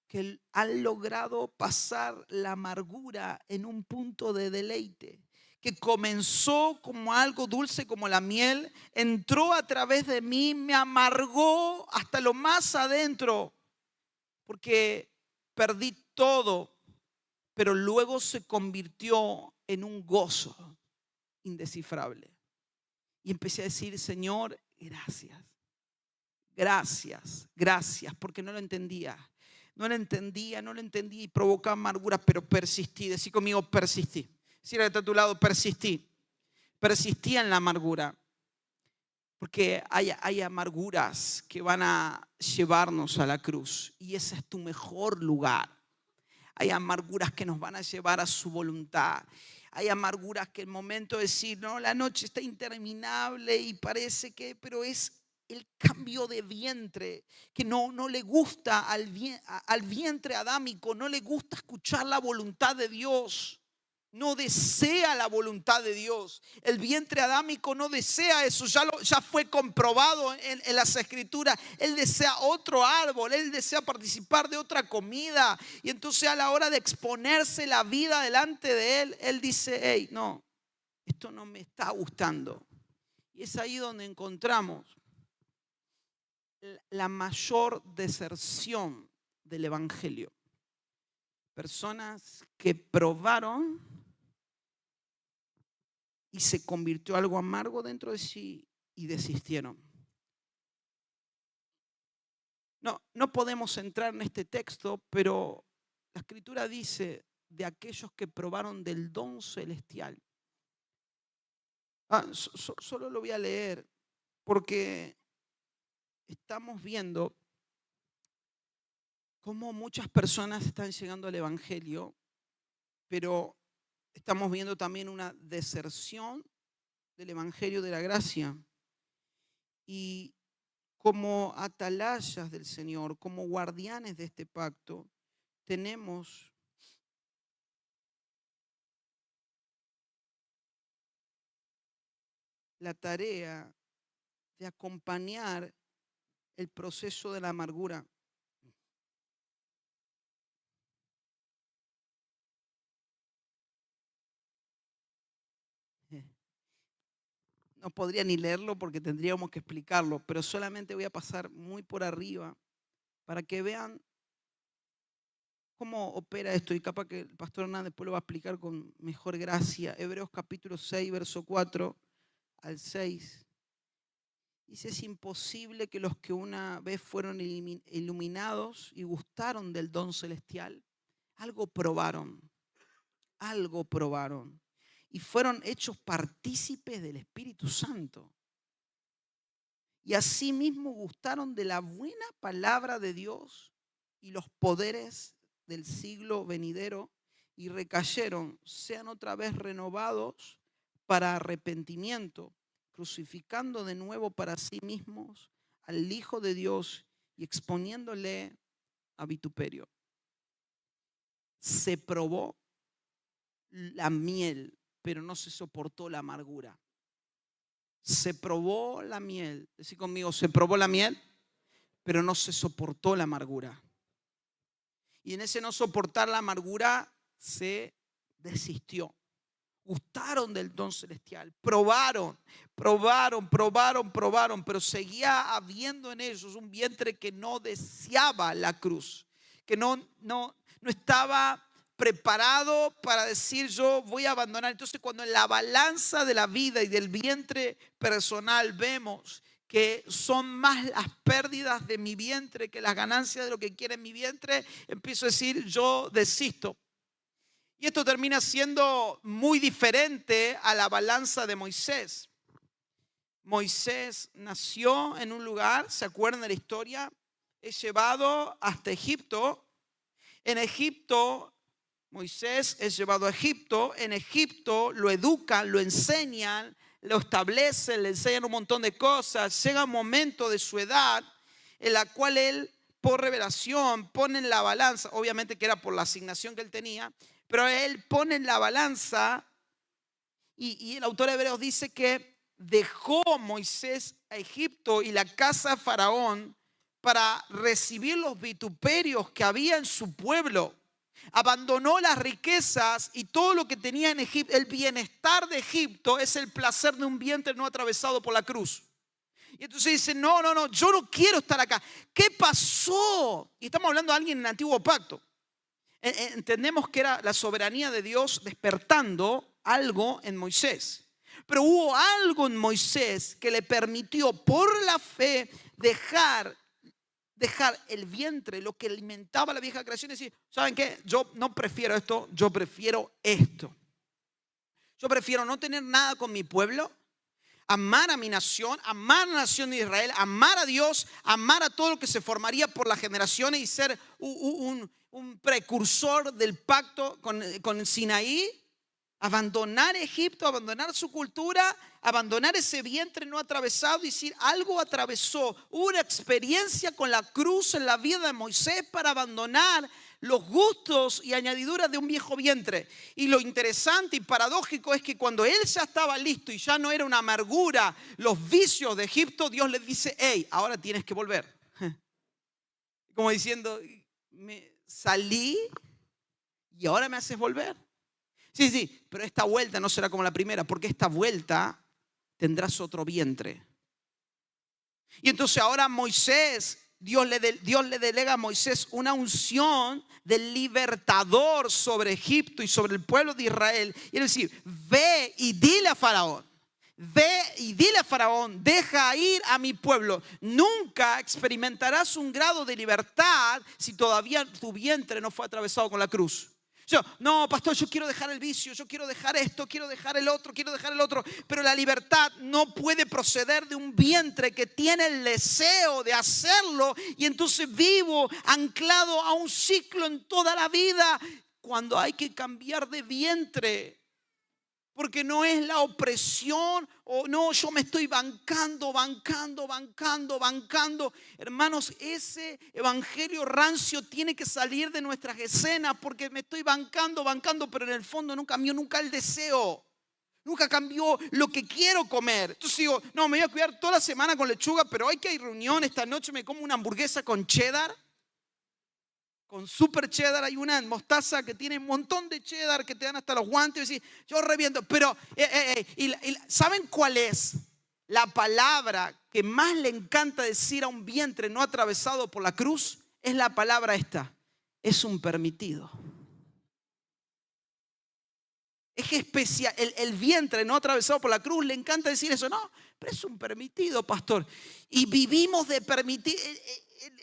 que han logrado pasar la amargura en un punto de deleite, que comenzó como algo dulce como la miel, entró a través de mí, me amargó hasta lo más adentro, porque perdí todo, pero luego se convirtió en un gozo indescifrable. Y empecé a decir, Señor, gracias, gracias, gracias, porque no lo entendía. No lo entendía y provocaba amargura, pero persistí. Decí conmigo, persistí. Si era de tu lado, persistí. Persistí en la amargura. Porque hay amarguras que van a llevarnos a la cruz. Y ese es tu mejor lugar. Hay amarguras que nos van a llevar a su voluntad. Hay amarguras que el momento de decir, no, la noche está interminable y parece que, pero es el cambio de vientre, que no le gusta al vientre adámico, no le gusta escuchar la voluntad de Dios. No desea la voluntad de Dios. El vientre adámico no desea eso. Ya fue comprobado en las escrituras. Él desea otro árbol. Él desea participar de otra comida. Y entonces a la hora de exponerse la vida delante de él, él dice, hey, no, esto no me está gustando. Y es ahí donde encontramos la mayor deserción del evangelio. Personas que probaron y se convirtió algo amargo dentro de sí y desistieron. No podemos entrar en este texto, pero la escritura dice de aquellos que probaron del don celestial. Solo lo voy a leer porque estamos viendo cómo muchas personas están llegando al evangelio, pero estamos viendo también una deserción del evangelio de la gracia. Y como atalayas del Señor, como guardianes de este pacto, tenemos la tarea de acompañar el proceso de la amargura. No podría ni leerlo porque tendríamos que explicarlo, pero solamente voy a pasar muy por arriba para que vean cómo opera esto, y capaz que el pastor Hernández después lo va a explicar con mejor gracia. Hebreos capítulo 6, verso 4 al 6. Dice, es imposible que los que una vez fueron iluminados y gustaron del don celestial, algo probaron y fueron hechos partícipes del Espíritu Santo. Y asimismo gustaron de la buena palabra de Dios y los poderes del siglo venidero y recayeron, sean otra vez renovados para arrepentimiento, crucificando de nuevo para sí mismos al Hijo de Dios y exponiéndole a vituperio. Se probó la miel, pero no se soportó la amargura. Se probó la miel, decí conmigo, se probó la miel, pero no se soportó la amargura. Y en ese no soportar la amargura se desistió. Gustaron del don celestial, probaron, pero seguía habiendo en ellos un vientre que no deseaba la cruz, que no estaba preparado para decir yo voy a abandonar. Entonces cuando en la balanza de la vida y del vientre personal vemos que son más las pérdidas de mi vientre que las ganancias de lo que quiere mi vientre, empiezo a decir yo desisto. Y esto termina siendo muy diferente a la balanza de Moisés. Moisés nació en un lugar, ¿se acuerdan de la historia? Es llevado hasta Egipto. En Egipto, Moisés es llevado a Egipto. En Egipto lo educan, lo enseñan, lo establecen, le enseñan un montón de cosas. Llega un momento de su edad en la cual él, por revelación, pone en la balanza, obviamente que era por la asignación que él tenía, pero él pone en la balanza y el autor de Hebreos dice que dejó Moisés a Egipto y la casa de Faraón para recibir los vituperios que había en su pueblo. Abandonó las riquezas y todo lo que tenía en Egipto. El bienestar de Egipto es el placer de un vientre no atravesado por la cruz. Y entonces dice, no, yo no quiero estar acá. ¿Qué pasó? Y estamos hablando de alguien en el antiguo pacto. Entendemos que era la soberanía de Dios despertando algo en Moisés. Pero hubo algo en Moisés que le permitió por la fe dejar el vientre, lo que alimentaba la vieja creación, y decir, ¿saben qué? Yo no prefiero esto, yo prefiero esto. Yo prefiero no tener nada con mi pueblo, amar a mi nación, amar a la nación de Israel, amar a Dios, amar a todo lo que se formaría por las generaciones y ser un precursor del pacto con Sinaí. Abandonar Egipto, abandonar su cultura, abandonar ese vientre no atravesado y decir, algo atravesó. Hubo una experiencia con la cruz en la vida de Moisés para abandonar los gustos y añadiduras de un viejo vientre. Y lo interesante y paradójico es que cuando él ya estaba listo y ya no era una amargura los vicios de Egipto, Dios le dice, hey, ahora tienes que volver. Como diciendo, me salí y ahora me haces volver. Sí, pero esta vuelta no será como la primera, porque esta vuelta tendrás otro vientre. Y entonces ahora Moisés, Dios le delega a Moisés una unción del libertador sobre Egipto y sobre el pueblo de Israel. Y él dice, ve y dile a Faraón, deja ir a mi pueblo. Nunca experimentarás un grado de libertad si todavía tu vientre no fue atravesado con la cruz. No, pastor, yo quiero dejar el vicio, yo quiero dejar esto, quiero dejar el otro, pero la libertad no puede proceder de un vientre que tiene el deseo de hacerlo y entonces vivo anclado a un ciclo en toda la vida cuando hay que cambiar de vientre. Porque no es la opresión o no, yo me estoy bancando. Hermanos, ese evangelio rancio tiene que salir de nuestras escenas porque me estoy bancando, pero en el fondo no cambió nunca el deseo. Nunca cambió lo que quiero comer. Entonces digo, no, me voy a cuidar toda la semana con lechuga, pero hoy que hay reunión, esta noche me como una hamburguesa con cheddar. Con super cheddar, hay una mostaza que tiene un montón de cheddar que te dan hasta los guantes. Y yo reviento, pero ¿saben cuál es la palabra que más le encanta decir a un vientre no atravesado por la cruz? Es la palabra esta, es un permitido. Es que especial, el vientre no atravesado por la cruz le encanta decir eso. No, pero es un permitido, pastor. Y vivimos de permitir.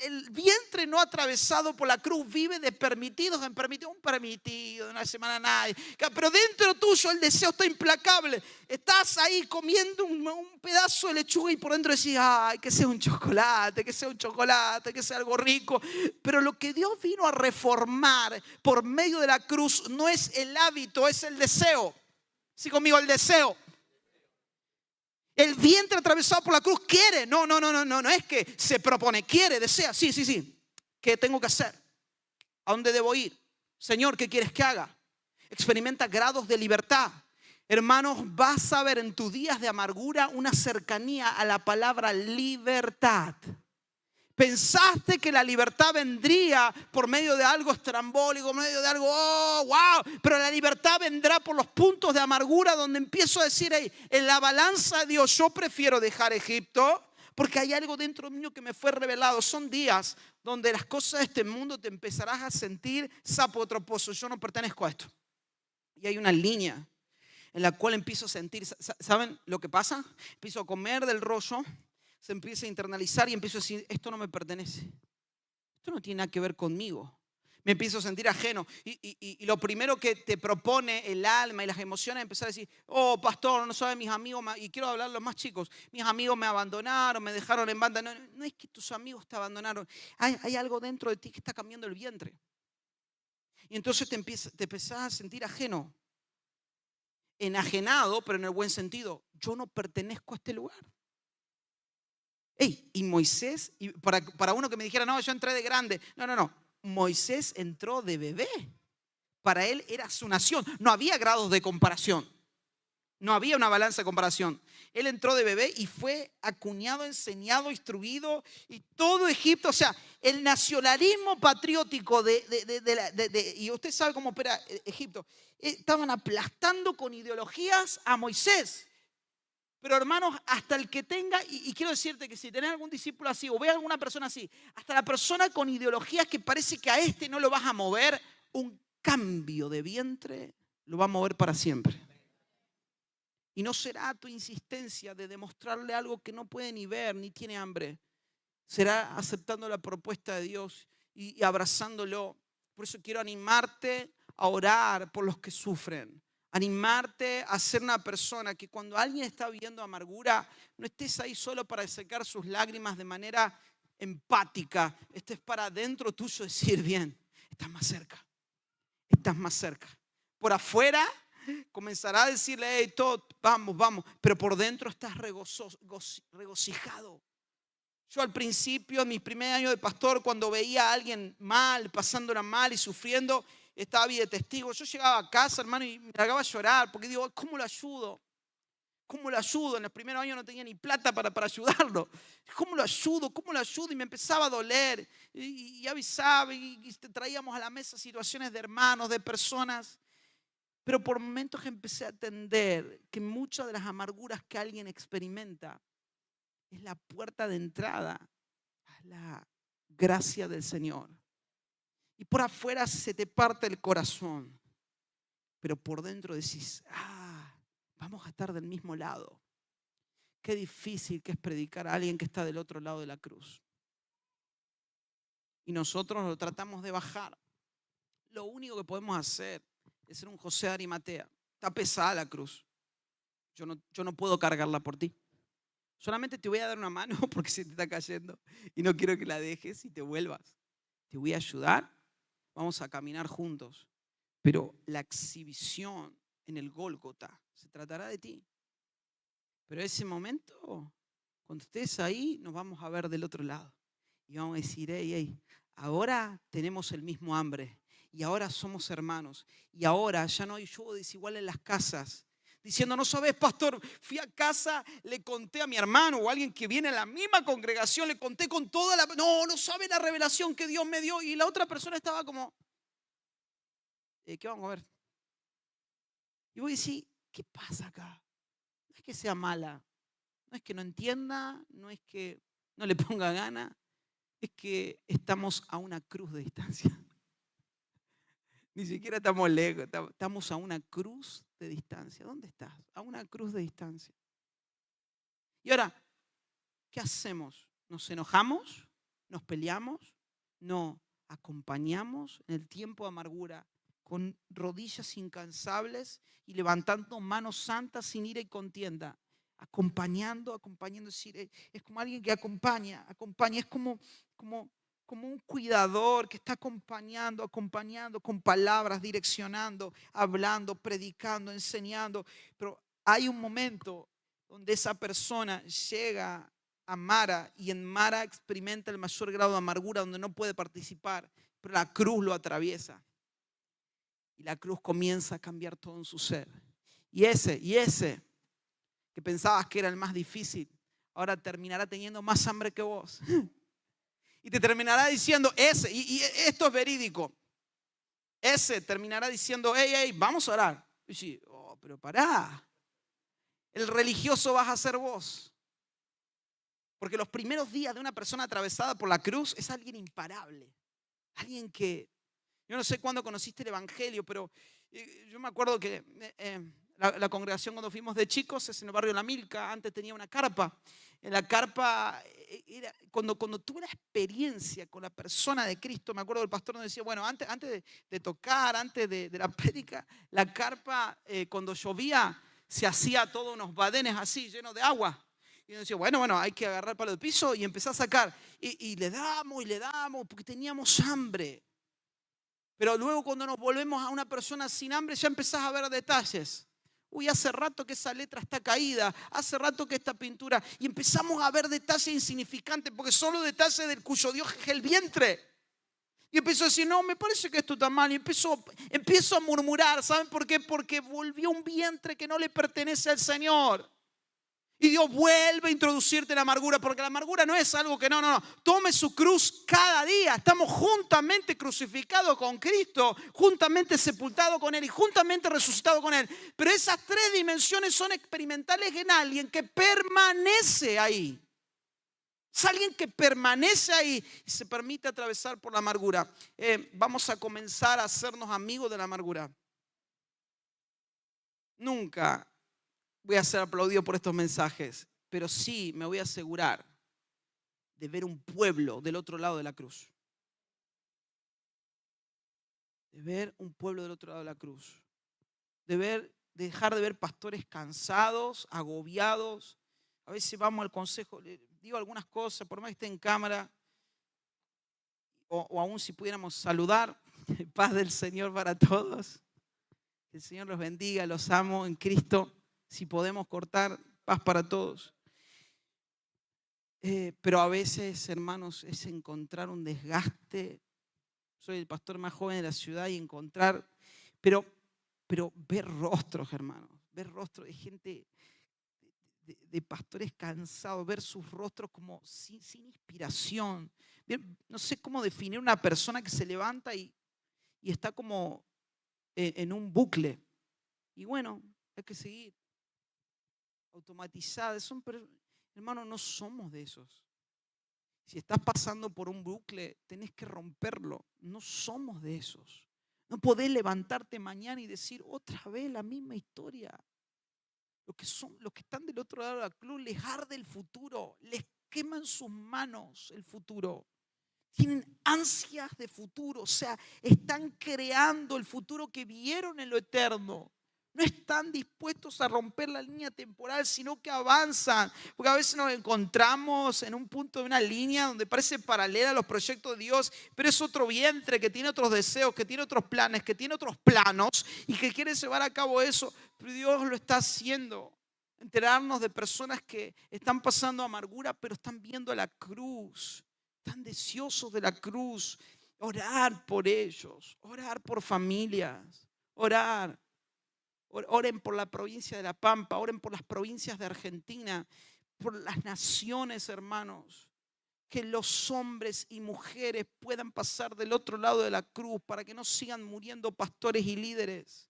El vientre no atravesado por la cruz vive de permitidos en permitidos. Un permitido, una semana nadie. Pero dentro tuyo el deseo está implacable. Estás ahí comiendo un pedazo de lechuga y por dentro decís, ay, que sea un chocolate, que sea algo rico. Pero lo que Dios vino a reformar por medio de la cruz no es el hábito, es el deseo. Sí, conmigo, el deseo. El vientre atravesado por la cruz quiere. No es que se propone, quiere, desea. Sí. ¿Qué tengo que hacer? ¿A dónde debo ir? Señor, ¿qué quieres que haga? Experimenta grados de libertad. Hermanos, vas a ver en tus días de amargura una cercanía a la palabra libertad. Pensaste que la libertad vendría por medio de algo estrambólico, por medio de algo, wow, pero la libertad vendrá por los puntos de amargura donde empiezo a decir, hey, en la balanza de Dios yo prefiero dejar Egipto porque hay algo dentro mío que me fue revelado. Son días donde las cosas de este mundo te empezarás a sentir sapo de otro pozo. Yo no pertenezco a esto. Y hay una línea en la cual empiezo a sentir, ¿saben lo que pasa? Empiezo a comer del rollo. Se empieza a internalizar y empiezo a decir, esto no me pertenece. Esto no tiene nada que ver conmigo. Me empiezo a sentir ajeno. Y lo primero que te propone el alma y las emociones es empezar a decir, oh, pastor, no sabe, mis amigos, y quiero hablar a los más chicos, mis amigos me abandonaron, me dejaron en banda. No es que tus amigos te abandonaron. Hay algo dentro de ti que está cambiando el vientre. Y entonces te empezás a sentir ajeno. Enajenado, pero en el buen sentido. Yo no pertenezco a este lugar. Y Moisés, y para uno que me dijera, no, yo entré de grande. No. Moisés entró de bebé. Para él era su nación. No había grados de comparación. No había una balanza de comparación. Él entró de bebé y fue acuñado, enseñado, instruido. Y todo Egipto, o sea, el nacionalismo patriótico y usted sabe cómo opera Egipto. Estaban aplastando con ideologías a Moisés. Pero hermanos, hasta el que tenga, y quiero decirte que si tenés algún discípulo así o ves a alguna persona así, hasta la persona con ideologías que parece que a este no lo vas a mover, un cambio de vientre lo va a mover para siempre. Y no será tu insistencia de demostrarle algo que no puede ni ver, ni tiene hambre. Será aceptando la propuesta de Dios y abrazándolo. Por eso quiero animarte a orar por los que sufren. Animarte a ser una persona que cuando alguien está viviendo amargura, no estés ahí solo para secar sus lágrimas de manera empática. Estés para adentro tuyo decir, bien, estás más cerca. Por afuera comenzará a decirle, hey, todo, vamos, vamos, pero por dentro estás regocijado. Yo al principio, en mis primeros años de pastor, cuando veía a alguien mal, pasándola mal y sufriendo, estaba bien de testigo. Yo llegaba a casa, hermano, y me largaba a llorar, porque digo, ¿cómo lo ayudo? ¿Cómo lo ayudo? En los primeros años no tenía ni plata para ayudarlo. ¿Cómo lo ayudo? ¿Cómo lo ayudo? Y me empezaba a doler. Y avisaba y traíamos a la mesa situaciones de hermanos, de personas. Pero por momentos empecé a entender que muchas de las amarguras que alguien experimenta es la puerta de entrada a la gracia del Señor. Y por afuera se te parte el corazón, pero por dentro decís, vamos a estar del mismo lado. Qué difícil que es predicar a alguien que está del otro lado de la cruz. Y nosotros lo tratamos de bajar. Lo único que podemos hacer es ser un José de Arimatea. Está pesada la cruz. Yo no puedo cargarla por ti. Solamente te voy a dar una mano porque se te está cayendo y no quiero que la dejes y te vuelvas. Te voy a ayudar, vamos a caminar juntos. Pero la exhibición en el Gólgota se tratará de ti. Pero ese momento, cuando estés ahí, nos vamos a ver del otro lado. Y vamos a decir, hey, ahora tenemos el mismo hambre. Y ahora somos hermanos. Y ahora ya no hay yugo desigual en las casas. Diciendo, no sabes, pastor, fui a casa, le conté a mi hermano o a alguien que viene a la misma congregación, le conté con toda la... No sabe la revelación que Dios me dio. Y la otra persona estaba como, ¿qué vamos a ver? Y voy a decir, ¿qué pasa acá? No es que sea mala, no es que no entienda, no es que no le ponga gana, es que estamos a una cruz de distancia. Ni siquiera estamos lejos, estamos a una cruz de distancia. ¿Dónde estás? A una cruz de distancia. Y ahora, ¿qué hacemos? ¿Nos enojamos? ¿Nos peleamos? No, acompañamos en el tiempo de amargura con rodillas incansables y levantando manos santas sin ira y contienda. Acompañando, es como alguien que acompaña, es como un cuidador que está acompañando con palabras, direccionando, hablando, predicando, enseñando. Pero hay un momento donde esa persona llega a Mara y en Mara experimenta el mayor grado de amargura donde no puede participar, pero la cruz lo atraviesa. Y la cruz comienza a cambiar todo en su ser. Y ese que pensabas que era el más difícil, ahora terminará teniendo más hambre que vos. Y te terminará diciendo y esto es verídico, ese terminará diciendo, hey, vamos a orar. Y sí, pero pará, el religioso vas a ser vos. Porque los primeros días de una persona atravesada por la cruz es alguien imparable. Alguien que, yo no sé cuándo conociste el Evangelio, pero yo me acuerdo que la congregación cuando fuimos de chicos es en el barrio La Milca, antes tenía una carpa. En la carpa, cuando tuve la experiencia con la persona de Cristo, me acuerdo del pastor nos decía, bueno, antes de tocar, antes de la prédica, la carpa cuando llovía se hacía todos unos badenes así, llenos de agua. Y nos decía, bueno, hay que agarrar el palo de piso y empezar a sacar. Y le damos, porque teníamos hambre. Pero luego cuando nos volvemos a una persona sin hambre, ya empezás a ver detalles. Uy, hace rato que esa letra está caída, hace rato que esta pintura... Y empezamos a ver detalles insignificantes, porque son los detalles del cuyo Dios es el vientre. Y empezó a decir, no, me parece que esto está mal. Y empiezo a murmurar, ¿saben por qué? Porque volvió un vientre que no le pertenece al Señor. Y Dios vuelve a introducirte la amargura, porque la amargura no es algo que no. Tome su cruz cada día. Estamos juntamente crucificados con Cristo, juntamente sepultados con Él y juntamente resucitados con Él. Pero esas tres dimensiones son experimentales en alguien que permanece ahí. Es alguien que permanece ahí y se permite atravesar por la amargura. Vamos a comenzar a hacernos amigos de la amargura. Nunca voy a ser aplaudido por estos mensajes, pero sí me voy a asegurar de ver un pueblo del otro lado de la cruz. De ver un pueblo del otro lado de la cruz. Dejar de ver pastores cansados, agobiados. A veces vamos al consejo, le digo algunas cosas, por más que esté en cámara, o aún si pudiéramos saludar, paz del Señor para todos. El Señor los bendiga, los amo en Cristo. Si podemos cortar, paz para todos. Pero a veces, hermanos, es encontrar un desgaste. Soy el pastor más joven de la ciudad y encontrar, pero ver rostros, hermanos, ver rostros de gente, de pastores cansados, ver sus rostros como sin inspiración. No sé cómo definir una persona que se levanta y está como en un bucle. Y bueno, hay que seguir. Automatizadas. Hermano, no somos de esos. Si estás pasando por un bucle, tenés que romperlo. No somos de esos. No podés levantarte mañana y decir otra vez la misma historia. Los que están del otro lado de la cruz les arde el futuro, les quema en sus manos el futuro. Tienen ansias de futuro, o sea, están creando el futuro que vieron en lo eterno. No están dispuestos a romper la línea temporal, sino que avanzan. Porque a veces nos encontramos en un punto de una línea donde parece paralela a los proyectos de Dios, pero es otro vientre que tiene otros deseos, que tiene otros planes, que tiene otros planos y que quiere llevar a cabo eso. Pero Dios lo está haciendo. Enterarnos de personas que están pasando amargura, pero están viendo la cruz. Están deseosos de la cruz. Orar por ellos, orar por familias, orar. Oren por la provincia de La Pampa, oren por las provincias de Argentina, por las naciones, hermanos. Que los hombres y mujeres puedan pasar del otro lado de la cruz para que no sigan muriendo pastores y líderes.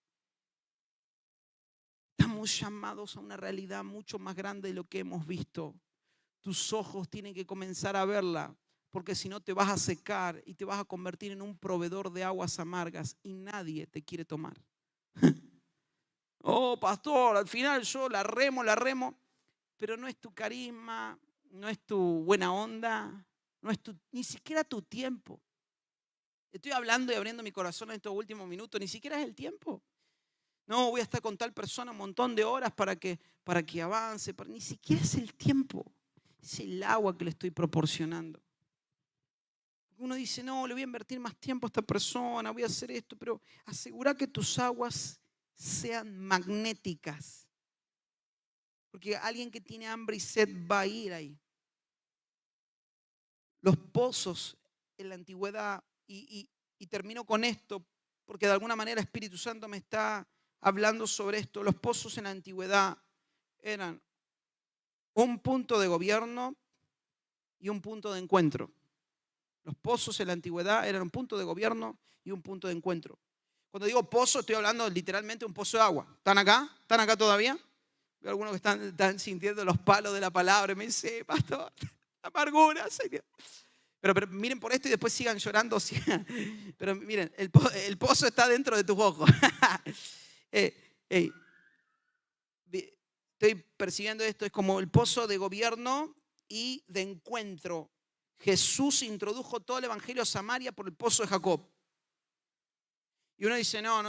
Estamos llamados a una realidad mucho más grande de lo que hemos visto. Tus ojos tienen que comenzar a verla, porque si no te vas a secar y te vas a convertir en un proveedor de aguas amargas y nadie te quiere tomar. Oh, pastor, al final yo la remo, pero no es tu carisma, no es tu buena onda, no es ni siquiera tu tiempo. Estoy hablando y abriendo mi corazón en estos últimos minutos, ni siquiera es el tiempo. No, voy a estar con tal persona un montón de horas para que avance, ni siquiera es el tiempo, es el agua que le estoy proporcionando. Uno dice, no, le voy a invertir más tiempo a esta persona, voy a hacer esto, pero asegura que tus aguas sean magnéticas. Porque alguien que tiene hambre y sed va a ir ahí. Los pozos en la antigüedad, y termino con esto, porque de alguna manera el Espíritu Santo me está hablando sobre esto. Los pozos en la antigüedad eran un punto de gobierno y un punto de encuentro. Los pozos en la antigüedad eran un punto de gobierno y un punto de encuentro. Cuando digo pozo, estoy hablando literalmente de un pozo de agua. ¿Están acá? ¿Están acá todavía? Veo algunos que están sintiendo los palos de la palabra y me dicen, pastor, amargura, Señor. Pero miren por esto y después sigan llorando. Pero miren, el pozo está dentro de tus ojos. Estoy percibiendo esto, es como el pozo de gobierno y de encuentro. Jesús introdujo todo el evangelio a Samaria por el pozo de Jacob. Y uno dice, no,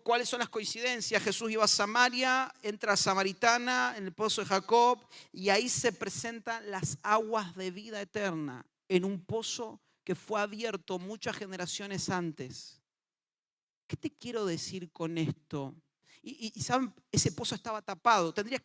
¿cuáles son las coincidencias? Jesús iba a Samaria, entra a Samaritana, en el pozo de Jacob, y ahí se presentan las aguas de vida eterna, en un pozo que fue abierto muchas generaciones antes. ¿Qué te quiero decir con esto? Y saben, ese pozo estaba tapado. Tendrías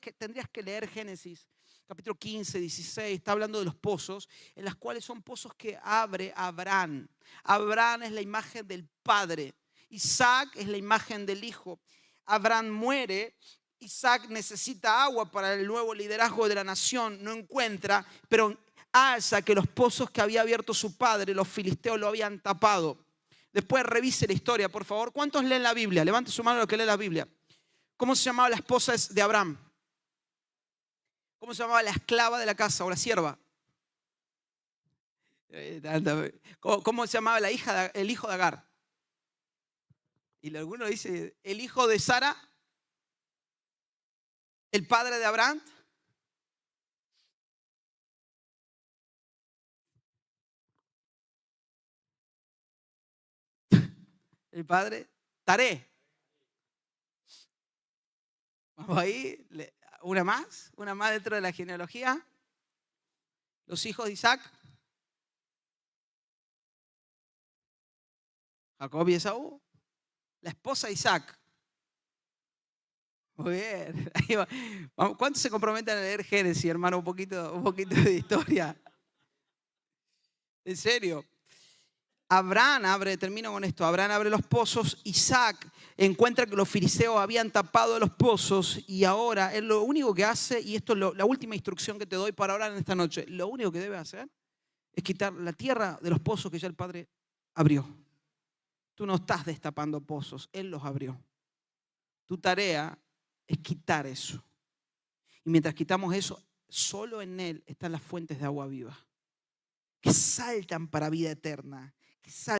que leer Génesis, capítulo 15, 16, está hablando de los pozos, en los cuales son pozos que abre Abraham. Abraham es la imagen del padre. Isaac es la imagen del hijo. Abraham muere, Isaac necesita agua para el nuevo liderazgo de la nación, no encuentra, pero alza que los pozos que había abierto su padre, los filisteos lo habían tapado. Después revise la historia, por favor. ¿Cuántos leen la Biblia? Levante su mano los que leen la Biblia. ¿Cómo se llamaba la esposa de Abraham? ¿Cómo se llamaba la esclava de la casa o la sierva? ¿Cómo se llamaba el hijo de Agar? Y alguno dice, el hijo de Sara, el padre de Abraham. El padre, Taré. Vamos ahí, una más dentro de la genealogía. Los hijos de Isaac, Jacob y Esaú. La esposa de Isaac, Muy bien. Ahí va. ¿Cuántos se comprometen a leer Génesis, hermano? Un poquito de historia. En serio. Termino con esto, Abraham abre los pozos, Isaac encuentra que los filisteos habían tapado los pozos y ahora él lo único que hace, y esto es la última instrucción que te doy para orar en esta noche, lo único que debe hacer es quitar la tierra de los pozos que ya el Padre abrió. Tú no estás destapando pozos, Él los abrió. Tu tarea es quitar eso. Y mientras quitamos eso, solo en Él están las fuentes de agua viva que saltan para vida eterna, que saltan